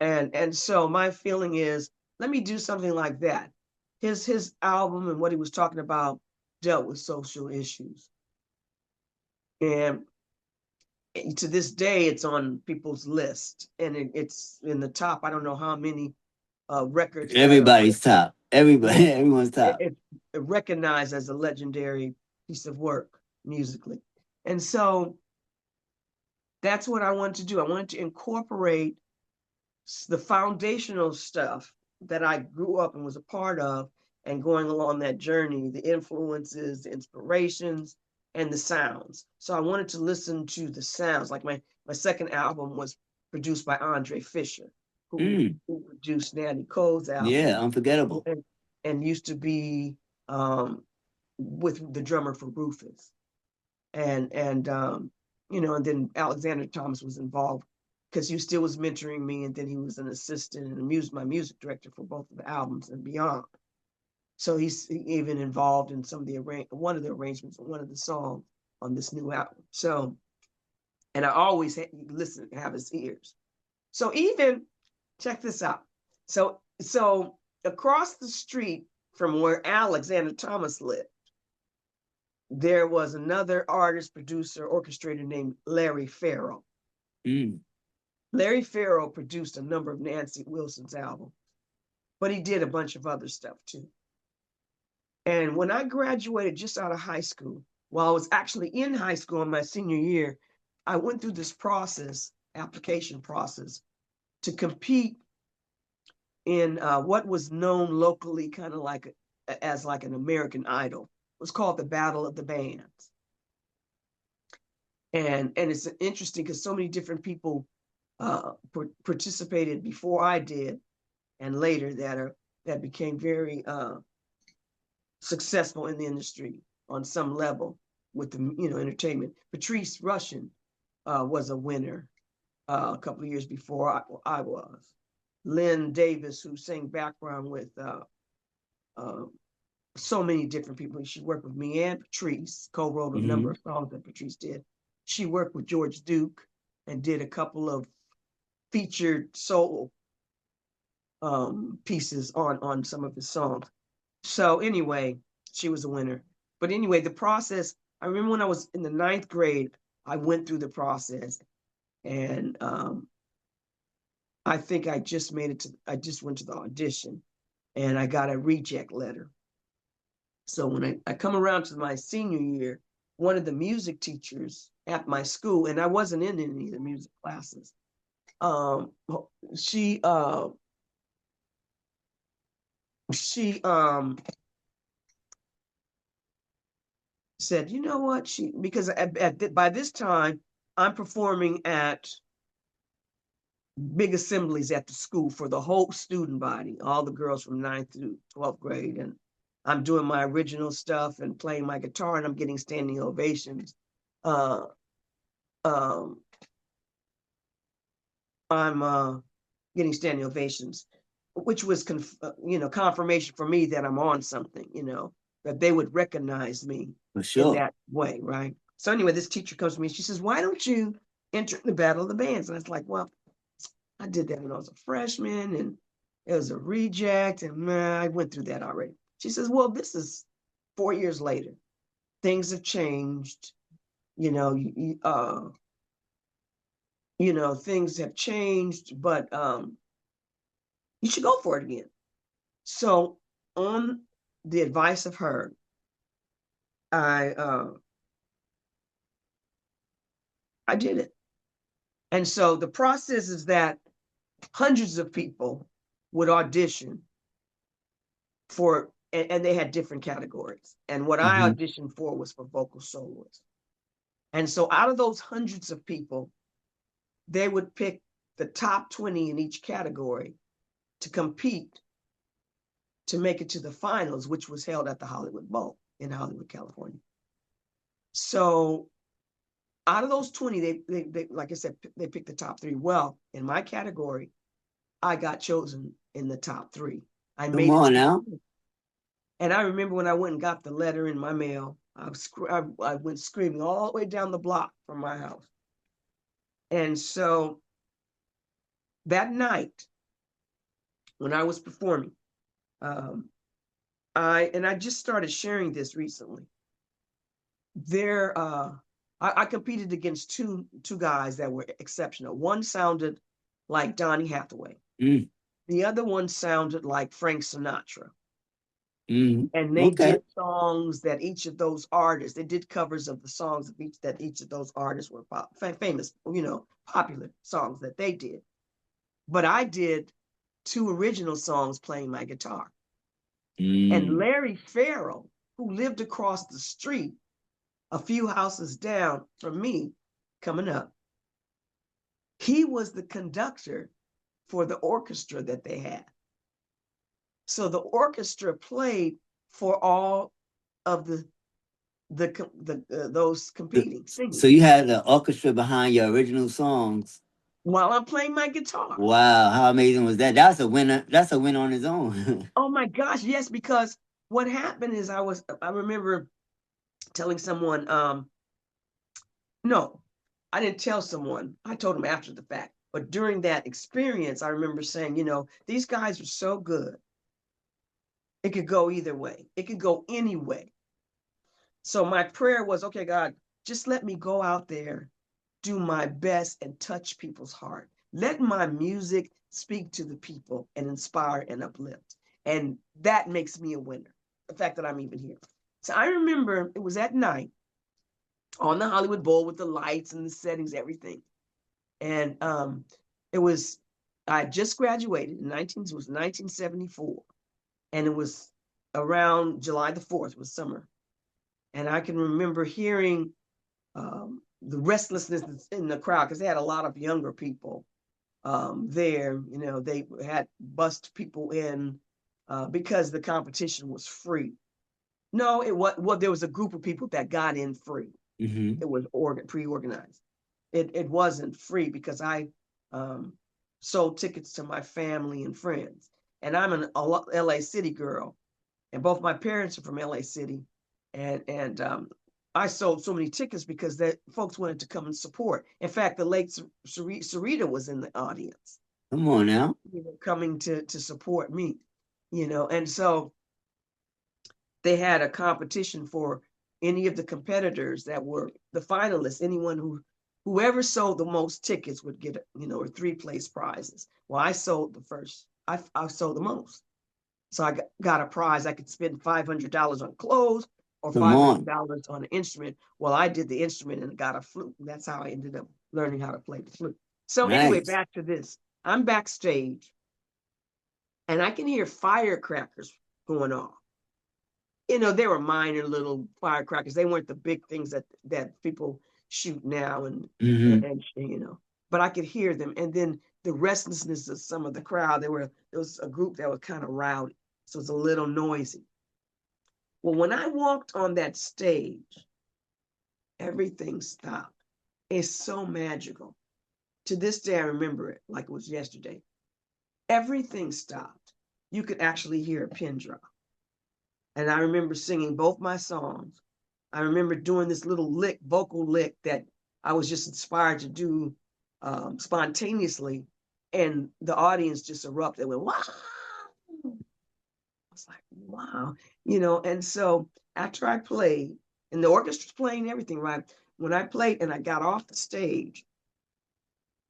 And so my feeling is, let me do something like that. His album and what he was talking about dealt with social issues. And to this day, it's on people's list, and it's in the top. I don't know how many records that are. Everybody's top. Yeah, Everybody, everyone's top. it recognized as a legendary piece of work musically. And so that's what I wanted to do. I wanted to incorporate the foundational stuff that I grew up and was a part of, and going along that journey, the influences, the inspirations, and the sounds. So I wanted to listen to the sounds. Like my second album was produced by Andre Fisher, who produced Nat Cole's album, Yeah, unforgettable. and used to be with the drummer for Rufus. And and then Alexander Thomas was involved because he still was mentoring me, and then he was an assistant and my music director for both of the albums and beyond. So he's even involved in some of the one of the arrangements of one of the songs on this new album. So, and I always have his ears. So even check this out. So across the street from where Alexander Thomas lived, there was another artist, producer, orchestrator named Larry Farrell. Larry Farrell produced a number of Nancy Wilson's albums, but he did a bunch of other stuff too. And when I graduated just out of high school, while I was actually in high school in my senior year, I went through this application process, to compete in what was known locally kind of like as like an American Idol. It was called the Battle of the Bands. And it's interesting because so many different people participated before I did, and later that became very successful in the industry on some level with the entertainment. Patrice Rushen was a winner a couple of years before I was. Lynn Davis, who sang background with so many different people. She worked with me and Patrice, co-wrote a number of songs that Patrice did. She worked with George Duke and did a couple of featured soul pieces on some of his songs. So anyway, she was a winner. But anyway, the process, I remember when I was in the 9th grade, I went through the process, and I think I just went to the audition, and I got a reject letter. So when I come around to my senior year, one of the music teachers at my school, and I wasn't in any of the music classes, she said, you know what, because by this time I'm performing at big assemblies at the school for the whole student body, all the girls from 9th through 12th grade, and I'm doing my original stuff and playing my guitar, and I'm getting standing ovations. I'm getting standing ovations, which was confirmation for me that I'm on something, that they would recognize me in that way, right? So anyway, this teacher comes to me, she says, why don't you enter the Battle of the Bands? And I was like, well, I did that when I was a freshman, and it was a reject, and I went through that already. She says, well, this is 4 years later. Things have changed. Things have changed, but you should go for it again. So on the advice of her, I did it. And so the process is that hundreds of people would audition for, and they had different categories. And what I auditioned for was for vocal soloist. And so out of those hundreds of people, they would pick the top 20 in each category to compete to make it to the finals, which was held at the Hollywood Bowl in Hollywood, California. So out of those 20, they like I said, they picked the top 3. Well, in my category, I got chosen in the top 3. Come on now. And I remember when I went and got the letter in my mail, I went screaming all the way down the block from my house. And so that night when I was performing, um, I just started sharing this recently. There, I competed against two guys that were exceptional. One sounded like Donny Hathaway. Mm, The other one sounded like Frank Sinatra. mm. And they Okay. did songs that each of those artists, they did covers of the songs of each of those artists were famous, popular songs that they did. But I did two original songs playing my guitar. And Mm. Larry Farrell, who lived across the street, a few houses down from me, coming up, he was the conductor for the orchestra that they had. So the orchestra played for all of those competing So singing you had the orchestra behind your original songs. while I'm playing my guitar. Wow, how amazing was that? That's a winner. That's a win on its own. Oh my gosh, yes, because what happened is I remember telling someone, no, I didn't tell someone. I told them after the fact. But during that experience, I remember saying, these guys are so good. It could go either way. It could go any way. So my prayer was, okay, God, just let me go out there, do my best, and touch people's heart. Let my music speak to the people and inspire and uplift. And that makes me a winner, the fact that I'm even here. So I remember it was at night on the Hollywood Bowl with the lights and the settings, everything. And I just graduated it was 1974. And it was around July the 4th, was summer. And I can remember hearing the restlessness in the crowd because they had a lot of younger people there. They had bussed people in because the competition was free. No, it was, well, there was a group of people that got in free. Mm-hmm. It was pre-organized. It wasn't free because I sold tickets to my family and friends. And I'm an LA City girl, and both my parents are from LA City. And I sold so many tickets because that folks wanted to come and support. In fact, the late Sarita was in the audience, Come on now. coming to support me, and so they had a competition for any of the competitors that were the finalists. Whoever sold the most tickets would get, or 3 place prizes. Well, I sold the first. I sold the most. So I got a prize. I could spend $500 on clothes or Come on. $500 on an instrument. Well, I did the instrument and got a flute. That's how I ended up learning how to play the flute. So anyway, Nice. back to this. I'm backstage and I can hear firecrackers going off. They were minor little firecrackers. They weren't the big things that people shoot now Mm-hmm. but I could hear them. And then the restlessness of some of the crowd, there was a group that was kind of rowdy. So it was a little noisy. Well, when I walked on that stage, everything stopped. It's so magical. To this day, I remember it like it was yesterday. Everything stopped. You could actually hear a pin drop. And I remember singing both my songs. I remember doing this little vocal lick that I was just inspired to do spontaneously. And the audience just erupted. They went, wow. I was like, wow. And so after I played, and the orchestra's playing everything, right? When I played and I got off the stage,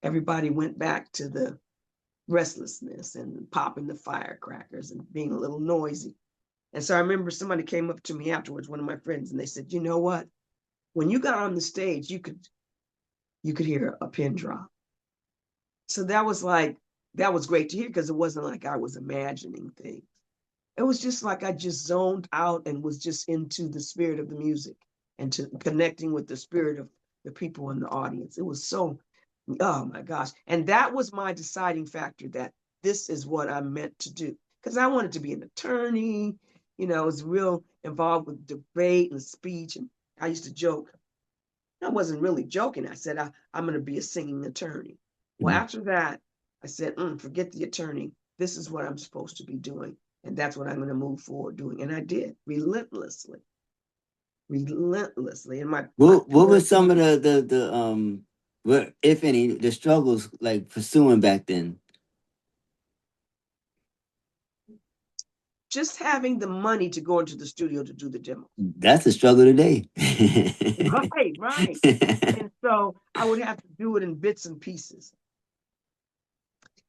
everybody went back to the restlessness and popping the firecrackers and being a little noisy. And so I remember somebody came up to me afterwards, one of my friends, and they said, you know what? When you got on the stage, you could hear a pin drop. So that was great to hear because it wasn't like I was imagining things. It was just like I just zoned out and was just into the spirit of the music and to connecting with the spirit of the people in the audience. It was so, oh my gosh. And that was my deciding factor that this is what I'm meant to do. Because I wanted to be an attorney, I was real involved with debate and speech. And I used to joke. I wasn't really joking. I said, I'm going to be a singing attorney. Well, Mm-hmm. after that, I said, forget the attorney. This is what I'm supposed to be doing. And that's what I'm going to move forward doing. And I did relentlessly. relentlessly. And my What tour, was some of what, if any, the struggles like pursuing back then? just having the money to go into the studio to do the demos. That's a struggle today. Right, right. And so I would have to do it in bits and pieces,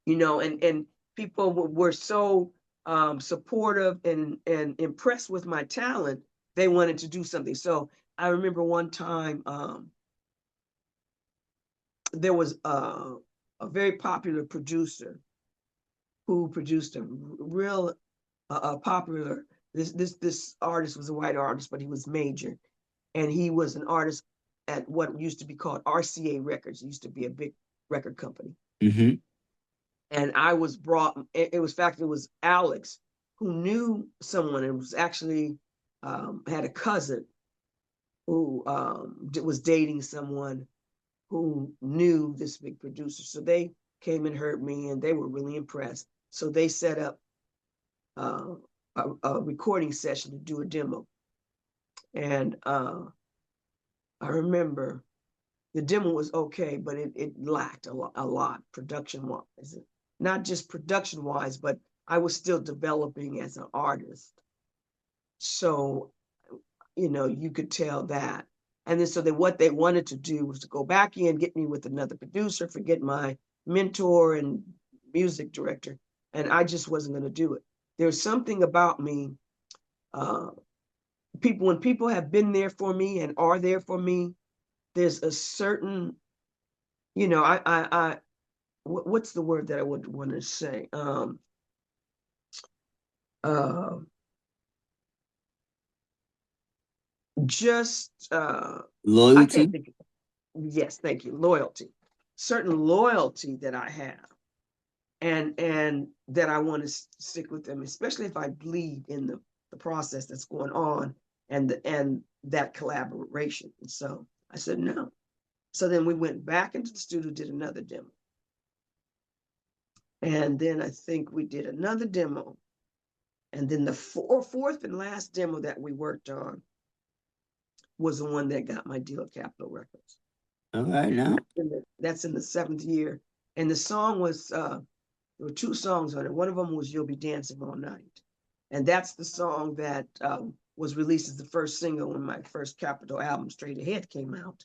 and people were so supportive and impressed with my talent. They wanted to do something. So I remember one time there was a very popular producer who produced a real popular. This artist was a white artist, but he was major, and he was an artist at what used to be called RCA Records. It used to be a big record company. Mm-hmm. And I was brought. It was, in fact, it was Alex who knew someone, and was actually had a cousin who was dating someone who knew this big producer. So they came and heard me, and they were really impressed. So they set up uh, a recording session to do a demo. And I remember the demo was okay, but it lacked a lot production wise. Not just production wise, but I was still developing as an artist. So, you could tell that. And then so what they wanted to do was to go back in, get me with another producer, forget my mentor and music director. And I just wasn't going to do it. There's something about me. When people have been there for me and are there for me, there's a certain, what's the word that I would want to say? Uh, just I can't Loyalty. think. Yes, thank you. Loyalty, certain loyalty that I have, and that I want to stick with them, especially if I bleed in the process that's going on, and that collaboration. And so I said no. So then we went back into the studio, did another demo, and then I think we did another demo, and then the fourth and last demo that we worked on was the one that got my deal at Capitol Records. All right, now. That's in the seventh year. And the song was, there were two songs on it. One of them was You'll Be Dancing All Night. And that's the song that was released as the first single when my first Capitol album, Straight Ahead, came out.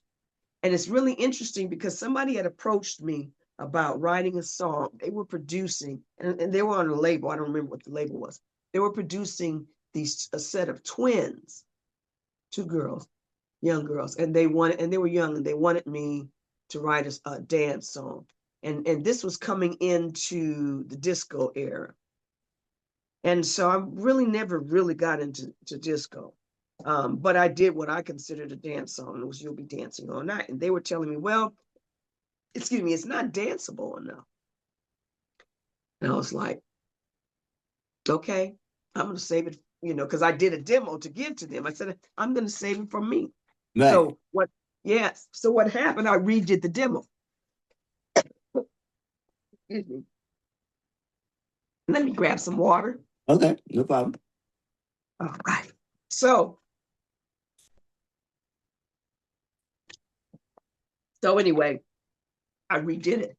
And it's really interesting because somebody had approached me about writing a song. They were producing, and they were on a label. I don't remember what the label was. They were producing a set of twins, two girls, young girls, and they were young, and they wanted me to write a dance song. And this was coming into the disco era. And so I really never really got into disco. But I did what I considered a dance song. It was You'll Be Dancing All Night. And they were telling me, well, excuse me, it's not danceable enough. And I was like, okay, I'm going to save it, because I did a demo to give to them. I said, I'm going to save it for me. Right. Yes. So what happened? I redid the demo. Excuse me. Let me grab some water. Okay, no problem. All right. So anyway, I redid it.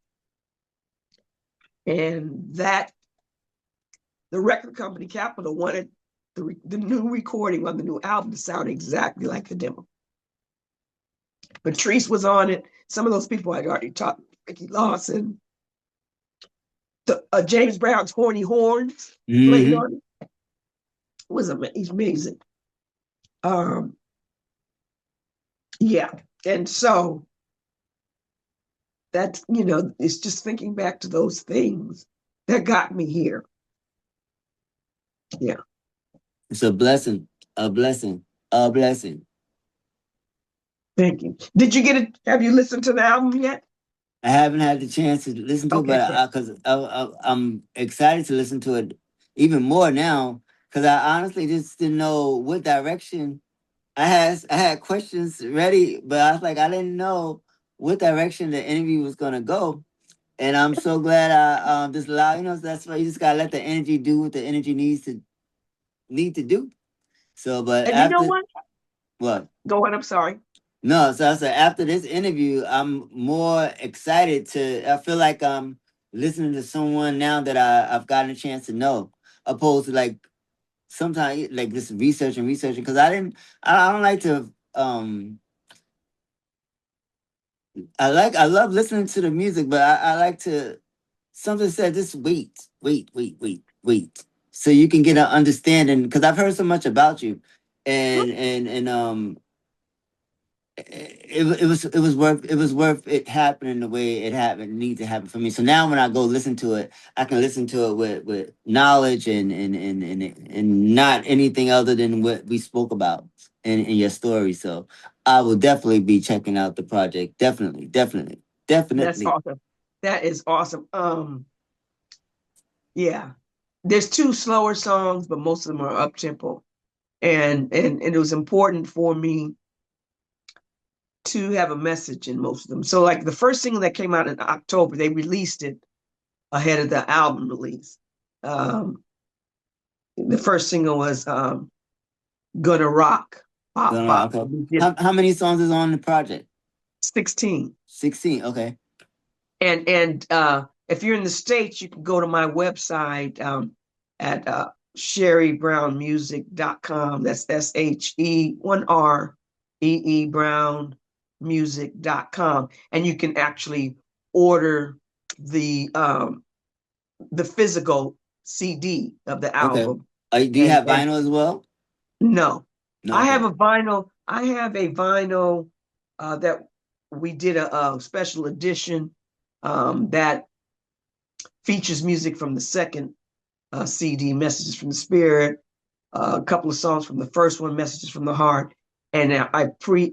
And the record company Capitol wanted the new recording on the new album to sound exactly like the demo. Patrice was on it. Some of those people I'd already taught, Ricky Lawson, James Brown's Horny Horns played Mm-hmm. on it. It was amazing. Yeah. And so that, it's just thinking back to those things that got me here. Yeah. It's a blessing, a blessing, a blessing. Thank you. Did you get it? Have you listened to the album yet? I haven't had the chance to listen to it, Okay, but because I'm excited to listen to it even more now, because I honestly just didn't know what direction. I had questions ready, but I was like, I didn't know what direction the interview was gonna go. And I'm so glad I just allow, that's why you just gotta let the energy do what the energy need to do. So, but and you know after, what? What? Go ahead. I'm sorry. No, so I said after this interview, I'm more excited to. I feel like I'm listening to someone now that I've gotten a chance to know, opposed to like sometimes like just researching because I don't like to I love listening to the music, but I like to something said just wait, so you can get an understanding because I've heard so much about you, and it was worth it happening the way it happened need to happen for me. So now when I go listen to it, I can listen to it with knowledge and not anything other than what we spoke about in your story. So I will definitely be checking out the project. That's Definitely. awesome. That is awesome. Yeah. There's two slower songs, but most of them are up tempo. And it was important for me to have a message in most of them. So like the first single that came out in October, they released it ahead of the album release. The first single was Gonna Rock, Bop Bop. Okay. We did How many songs is on the project? 16. 16. Okay. And if you're in the States, you can go to my website at ShereeBrownMusic.com. That's SHE1REE Brown Music.com. And you can actually order the physical CD of the Okay. album. Do you have And vinyl as well? no, No. I have Okay. a vinyl. I have a vinyl that we did a special edition that features music from the second CD, Messages from the Spirit, a couple of songs from the first one, Messages from the Heart. And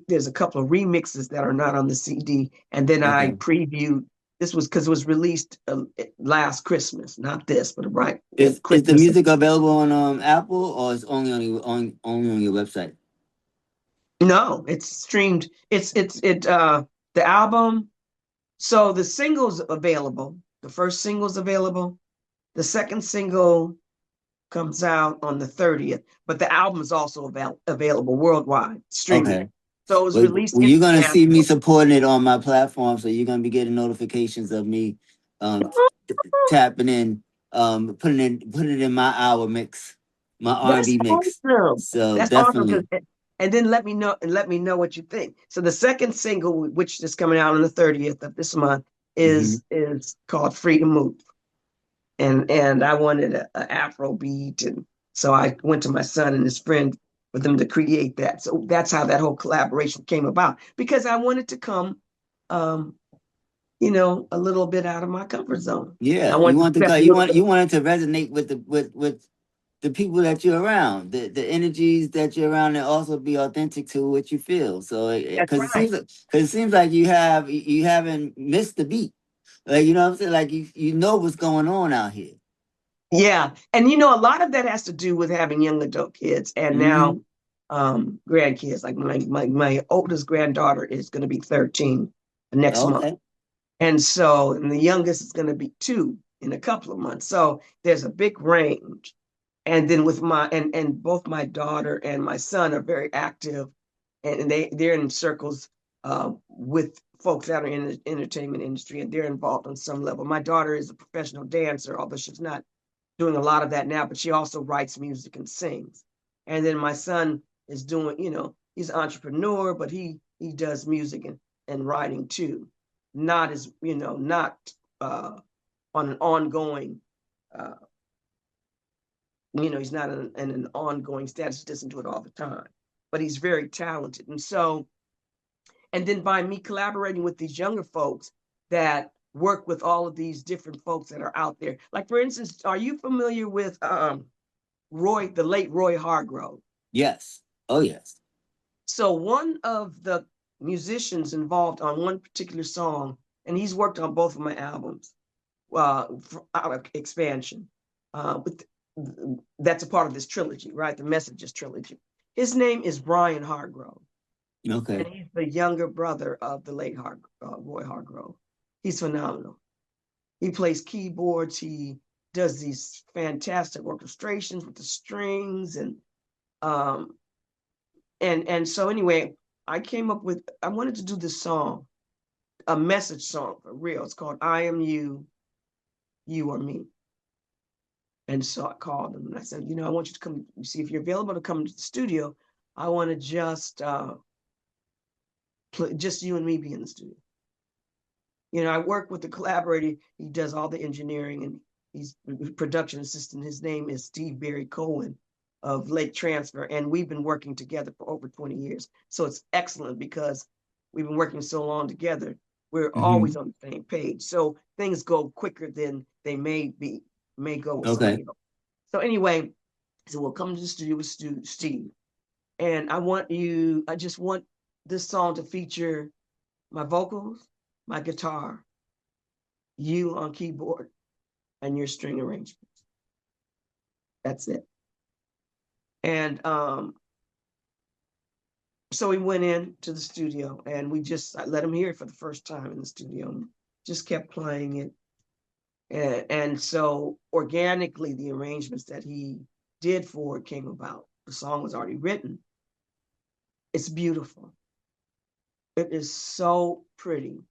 there's a couple of remixes that are not on the CD. And then I Okay. previewed, this was because it was released last Christmas, not this, but right Is the Christmas. music available on Apple or is only only on your website? No, it's streamed. The album. So the single's available. The first single's available. The second single comes out on the 30th, but the album is also available worldwide, streaming. Okay. So it was released Well, you're gonna see me international. supporting it on my platform, so you're gonna be getting notifications of me um, tapping in, putting it in my hour mix, my That's R&B mix. awesome. So That's awesome. definitely. And then let me know what you think. So the second single, which is coming out on the 30th of this month, Hmm. is called Freedom Move. And I wanted a Afro beat, and so I went to my son and his friend for them to create that. So that's how that whole collaboration came about, because I wanted to come, um, a little bit out of my comfort zone. I Yeah, you wanted to want to step go. a little bit. You wanted to resonate with the people that you're around, the energies that you're around, and also be authentic to what you feel. So, That's right. because it seems like you haven't missed the beat. Like you know what I'm saying. Like you know what's going on out here. Yeah, and a lot of that has to do with having young adult kids and now Hmm. grandkids. Like my oldest granddaughter is going to be 13 next month. Okay. And the youngest is going to be 2 in a couple of months. So there's a big range. And then with and both my daughter and my son are very active, and they're in circles with folks that are in the entertainment industry, and they're involved on some level. My daughter is a professional dancer, although she's not doing a lot of that now, but she also writes music and sings. And then my son is doing, he's an entrepreneur, but he does music and writing too. Not as, not on an ongoing, uh, he's not in an ongoing status. He doesn't do it all the time, but he's very talented. And then by me collaborating with these younger folks that work with all of these different folks that are out there. Like for instance, are you familiar with the late Roy Hargrove? Yes. Oh yes. So one of the musicians involved on one particular song, and he's worked on both of my albums, out of Expansion. But that's a part of this trilogy, right? The Messages trilogy. His name is Brian Hargrove, and Okay. he's the younger brother of the late Roy Hargrove. He's phenomenal. He plays keyboards. He does these fantastic orchestrations with the strings, um, And so anyway, I wanted to do this song, a message song for real. It's called I Am You, You Are Me. And so I called them and I said, I want you to come see if you're available to come to the studio. I want to just just you and me be in the studio. I work with the collaborator. He does all the engineering and he's production assistant. His name is Steve Barry Cohen of Lake Transfer. And we've been working together for over 20 years. So it's excellent because we've been working so long together. We're always on the same page. So things go quicker than they may go with somebody else. So anyway, so we'll come to the studio with Steve. And I just want this song to feature my vocals, my guitar, you on keyboard, and your string arrangements. That's it. And so we went into the studio and I let him hear it for the first time in the studio and just kept playing it. And so organically, the arrangements that he did for it came about. The song was already written. It's beautiful. It is so pretty.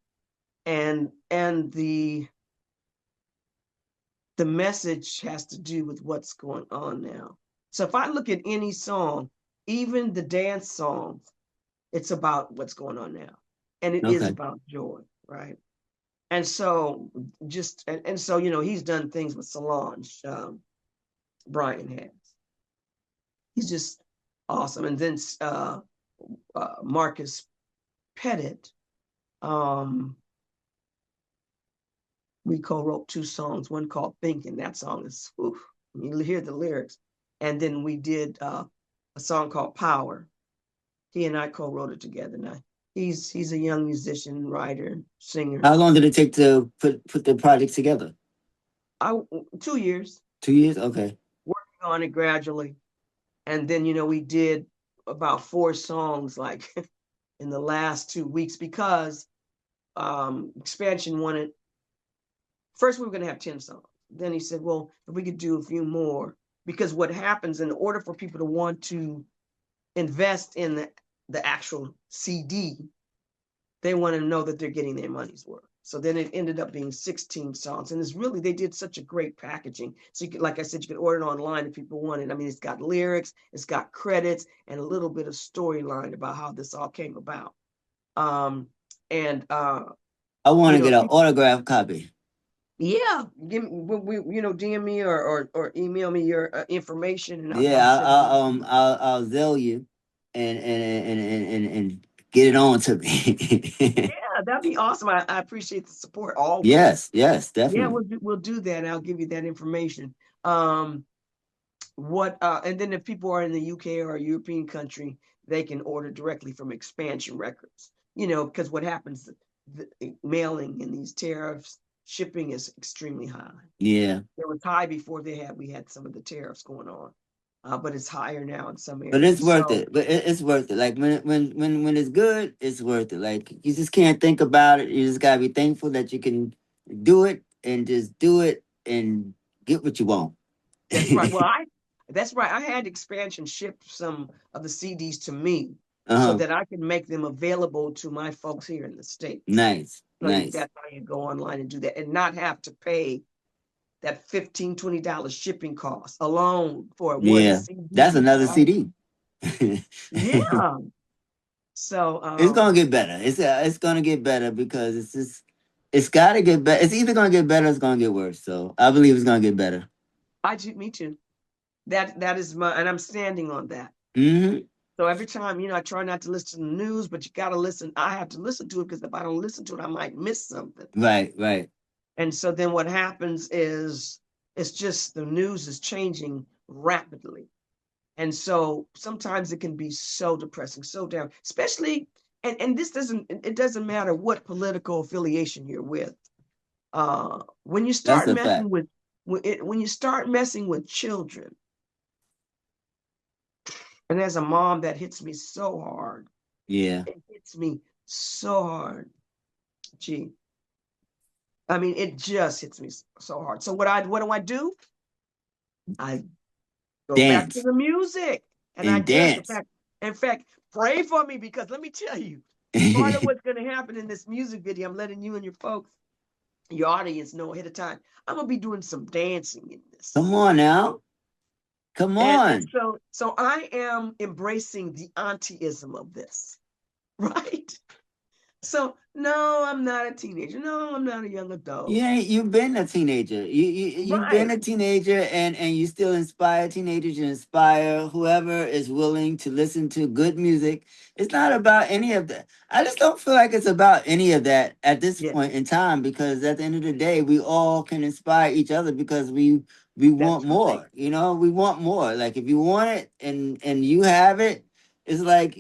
And the message has to do with what's going on now. So if I look at any song, even the dance songs, it's about what's going on now. And it is about joy, right? And so he's done things with Solange, Brian has. He's just awesome. And then Marcus Pettit, we co-wrote 2 songs, one called Thinking. That song is, you hear the lyrics. And then we did a song called Power. He and I co-wrote it together. Now, he's a young musician, writer, singer. How long did it take to put the project together? 2 years. 2 years? Okay. Working on it gradually. And then, we did about 4 songs like in the last 2 weeks because Expansion wanted, first we were going to have 10 songs. Then he said, well, if we could do a few more, because what happens in order for people to want to invest in the actual CD, they want to know that they're getting their money's worth. So then it ended up being 16 songs. And they did such a great packaging. So like I said, you can order it online if people want it. I mean, it's got lyrics, it's got credits, and a little bit of storyline about how this all came about. I want to get an autographed copy. Yeah, give me, DM me or email me your information. And I'll Zelle you and get it on to me. Yeah, that'd be awesome. I appreciate the support. Always. Yes, definitely. Yeah, we'll do that. I'll give you that information. And then if people are in the UK or a European country, they can order directly from Expansion Records. Because what happens, the mailing and these tariffs, shipping is extremely high. Yeah. It was high before we had some of the tariffs going on. But it's higher now in some areas. But it's worth it. But it's worth it. Like when it's good, it's worth it. Like you just can't think about it. You just gotta be thankful that you can do it and just do it and get what you want. That's right. Well, that's right. I had Expansion ship some of the CDs to me so that I can make them available to my folks here in the States. Nice. So that's how you go online and do that and not have to pay that $15, $20 shipping cost alone for one CD. That's another CD. Yeah. So it's gonna get better. It's gonna get better because it's gotta get better. It's either gonna get better or it's gonna get worse. So I believe it's gonna get better. Me too. That is and I'm standing on that. So every time, I try not to listen to the news, but you gotta listen. I have to listen to it because if I don't listen to it, I might miss something. Right. And so then what happens is it's just the news is changing rapidly. And so sometimes it can be so depressing, so down, especially, and it doesn't matter what political affiliation you're with. When you start messing with children, and as a mom, that hits me so hard. Yeah. It hits me so hard. Gee. I mean, it just hits me so hard. So what do I do? I go back to the music and I dance. In fact, pray for me because let me tell you, part of what's going to happen in this music video, I'm letting you and your folks, your audience know ahead of time. I'm going to be doing some dancing in this. Come on now. Come And on. so I am embracing the auntie-ism of this, right? So no, I'm not a teenager. No, I'm not a young adult. Yeah, you've been a teenager. You've been Right. a teenager, and you still inspire teenagers. You inspire whoever is willing to listen to good music. It's not about any of that. I just don't feel like it's about any of that at this Yeah, point in time, because at the end of the day, we all can inspire each other because we want that's right. more. We want more. Like if you want it and you have it, it's like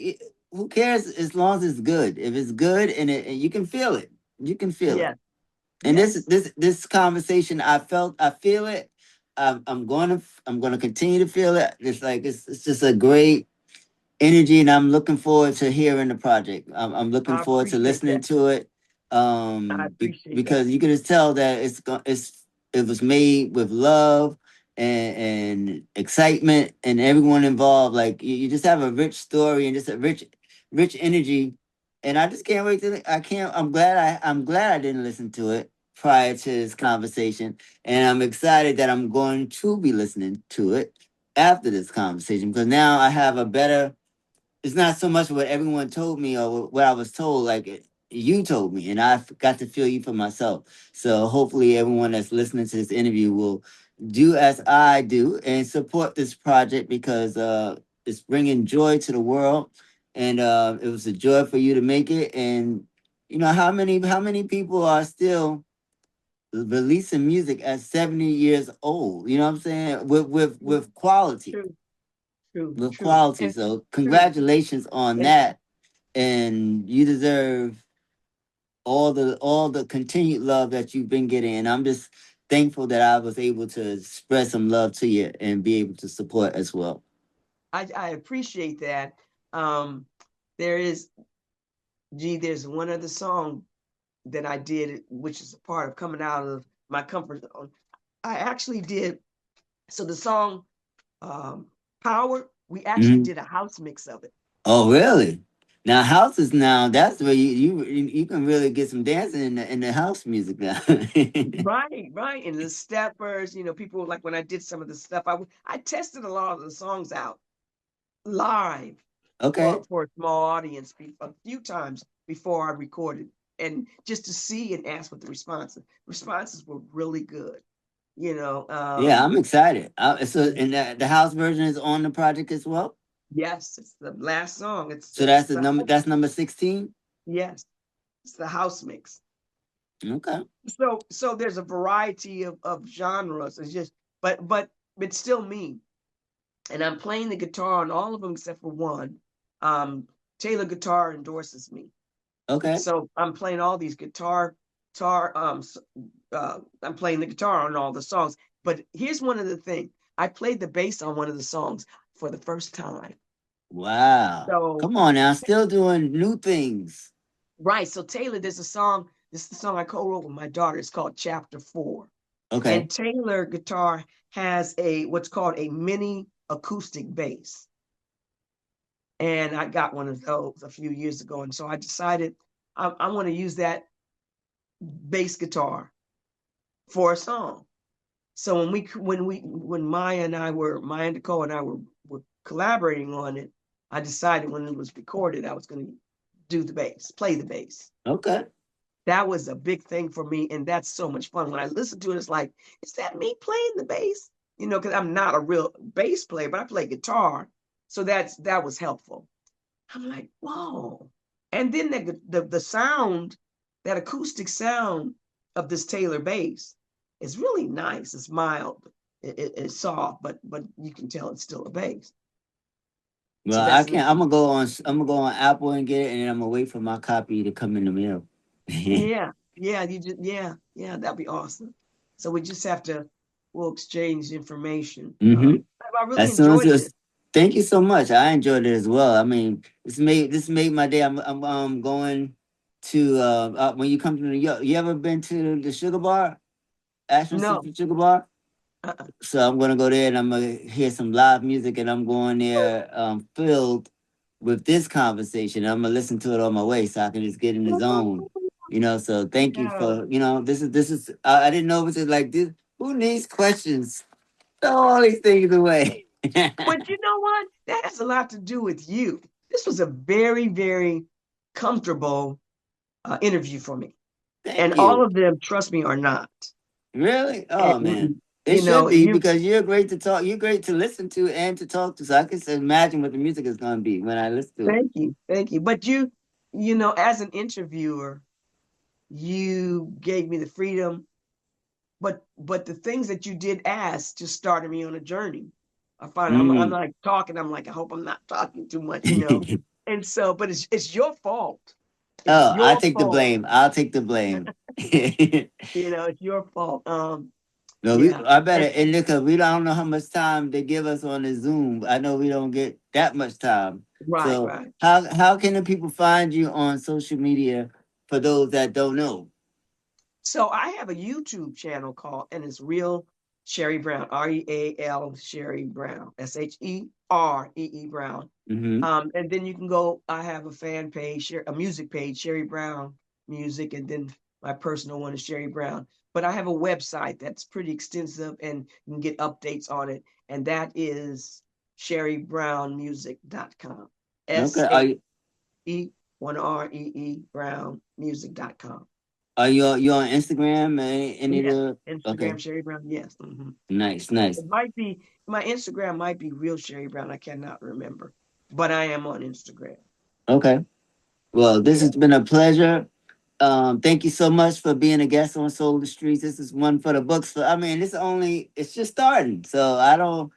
who cares as long as it's good. If it's good and you can feel it, you can feel it. Yes, And this yes. this this conversation, I feel it. I'm gonna continue to feel it. It's just a great energy, and I'm looking forward to hearing the project. I'm looking I forward to appreciate listening that. to it. I appreciate that. Because you can just tell that it was made with love and excitement, and everyone involved. Like you just have a rich story and just a rich energy, and I just can't wait to. I can't. I'm glad I didn't listen to it prior to this conversation, and I'm excited that I'm going to be listening to it after this conversation, because now I have a better. It's not so much what everyone told me or what I was told, like you told me, and I got to feel you for myself. So hopefully everyone that's listening to this interview will do as I do and support this project, because it's bringing joy to the world, and it was a joy for you to make it. And how many people are still releasing music at 70 years old, you know what I'm saying, with quality, True, true, with true, quality. and So true. congratulations on And that, and you deserve all the continued love that you've been getting. And I'm just thankful that I was able to spread some love to you and be able to support as well. I appreciate that. Um, there is, there's one other song that I did, which is a part of coming out of my comfort zone. I actually did. So the song um, Power, we actually Mhm. did a house mix of it. Oh, really? Now houses, now that's where you can really get some dancing in the house music now. Right, right. And the steppers, people like when I did some of the stuff, I tested a lot of the songs out live Okay. for a small audience a few times before I recorded, and just to see and ask what the responses were really good. You know, Yeah, um, I'm excited. So, and the house version is on the project as well. yes, it's the last song. It's So it's that's the the number. That's number 16. yes, it's the house mix. Okay. So there's a variety of genres. It's just but it's still me, and I'm playing the guitar on all of them except for one. Um, Taylor Guitar endorses me, Okay. so I'm playing all these guitar. I'm playing the guitar on all the songs. But here's one of the things: I played the bass on one of the songs for the first time. Wow. So Come on now. Still doing new things. right, so Taylor, there's a song. This is the song I co-wrote with my daughter. It's called Chapter 4. Okay. And Taylor Guitar has a what's called a mini acoustic bass. And I got one of those a few years ago. And so I decided I want to use that bass guitar for a song. So when Maya and Nicole and I were collaborating on it, I decided when it was recorded, I was going to do the bass, play the bass. Okay. That was a big thing for me, and that's so much fun. When I listen to it, it's like, is that me playing the bass? Because I'm not a real bass player, but I play guitar, so that was helpful. I'm like, whoa! And then the sound, that acoustic sound of this Taylor bass is really nice. It's mild, it's soft, but you can tell it's still a bass. So Well, I that's can't. I'm gonna go on Apple and get it, and then I'm gonna wait for my copy to come in the mail. yeah, yeah, that'd be awesome. So we just have to we'll exchange information. Mm-hmm. I really As soon as enjoyed this. it's, thank you so much. I enjoyed it as well. I mean, this made my day. I'm going to when you come to New York. You ever been to the Sugar Bar, Ashland No, Central Sugar Bar? uh-uh. So I'm gonna go there and I'm gonna hear some live music, and I'm going there filled with this conversation. I'm gonna listen to it on my way so I can just get in the zone. So thank you Yeah. for this is I didn't know it was like this. Who needs questions? Throw all these things away. But you know what? That has a lot to do with you. This was a very, very comfortable interview for me. Thank And all you. of them, trust me, are not. Really? And, Oh man. It should be you, because you're great to talk. You're great to listen to and to talk to. So I can just imagine what the music is gonna be when I listen to it. thank you, thank you. But as an interviewer, you gave me the freedom. But the things that you did ask just started me on a journey. I find I'm Mm. like talking. I'm like, I hope I'm not talking too much. And so, but it's your fault. It's Oh, I your take the fault. blame. I'll take the blame. It's your fault. No, Yeah, I better, and because we don't know how much time they give us on the Zoom. I know we don't get that much time. right, So right. how can the people find you on social media for those that don't know? So I have a YouTube channel called, and it's Real Sheree Brown, Real Sheree Brown, Sheree Brown. Mm-hmm. And then you can go. I have a fan page, a music page, Sheree Brown Music, and then my personal one is Sheree Brown. But I have a website that's pretty extensive, and you can get updates on it, and that is ShereeBrownMusic.com. Okay. S H E one Brown Music.com. Are you on Instagram? Any of Yes, the Instagram okay. Sheree Brown. Yes. Nice, nice. It might be my Instagram might be Real Sheree Brown. I cannot remember, but I am on Instagram. Okay. Well, this Yeah. has been a pleasure. Thank you so much for being a guest on Soul of the Streets. This is one for the books. I mean, it's just starting. So I don't,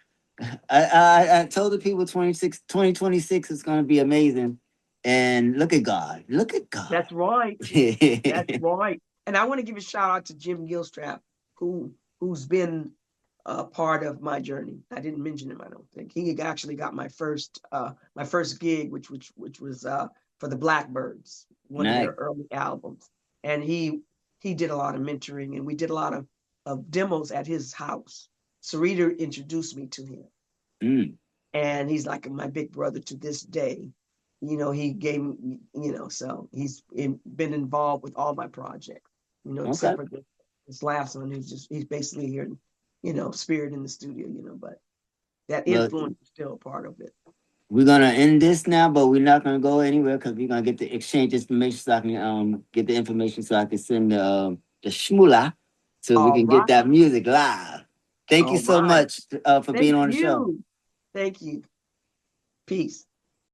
I told the people 2026 is going to be amazing. And look at God. Look at God. That's right. That's right. And I want to give a shout out to Jim Gilstrap, who's been a part of my journey. I didn't mention him, I don't think. He actually got my first gig, which was for the Blackbirds, one of their Nice. early albums. And he did a lot of mentoring, and we did a lot of demos at his house. Sarita introduced me to him, Mm, and he's like my big brother to this day. He gave me, so he's been involved with all my projects, okay. except for this last one. He's basically here, spirit in the studio, but that Well, influence is still a part of it. we're gonna end this now, but we're not gonna go anywhere because we're gonna get the exchange information so I can get the information so I can send the shmula so we All can get right. that music live. Thank you All so right. much for being Thank on the show. you. Thank you. Peace.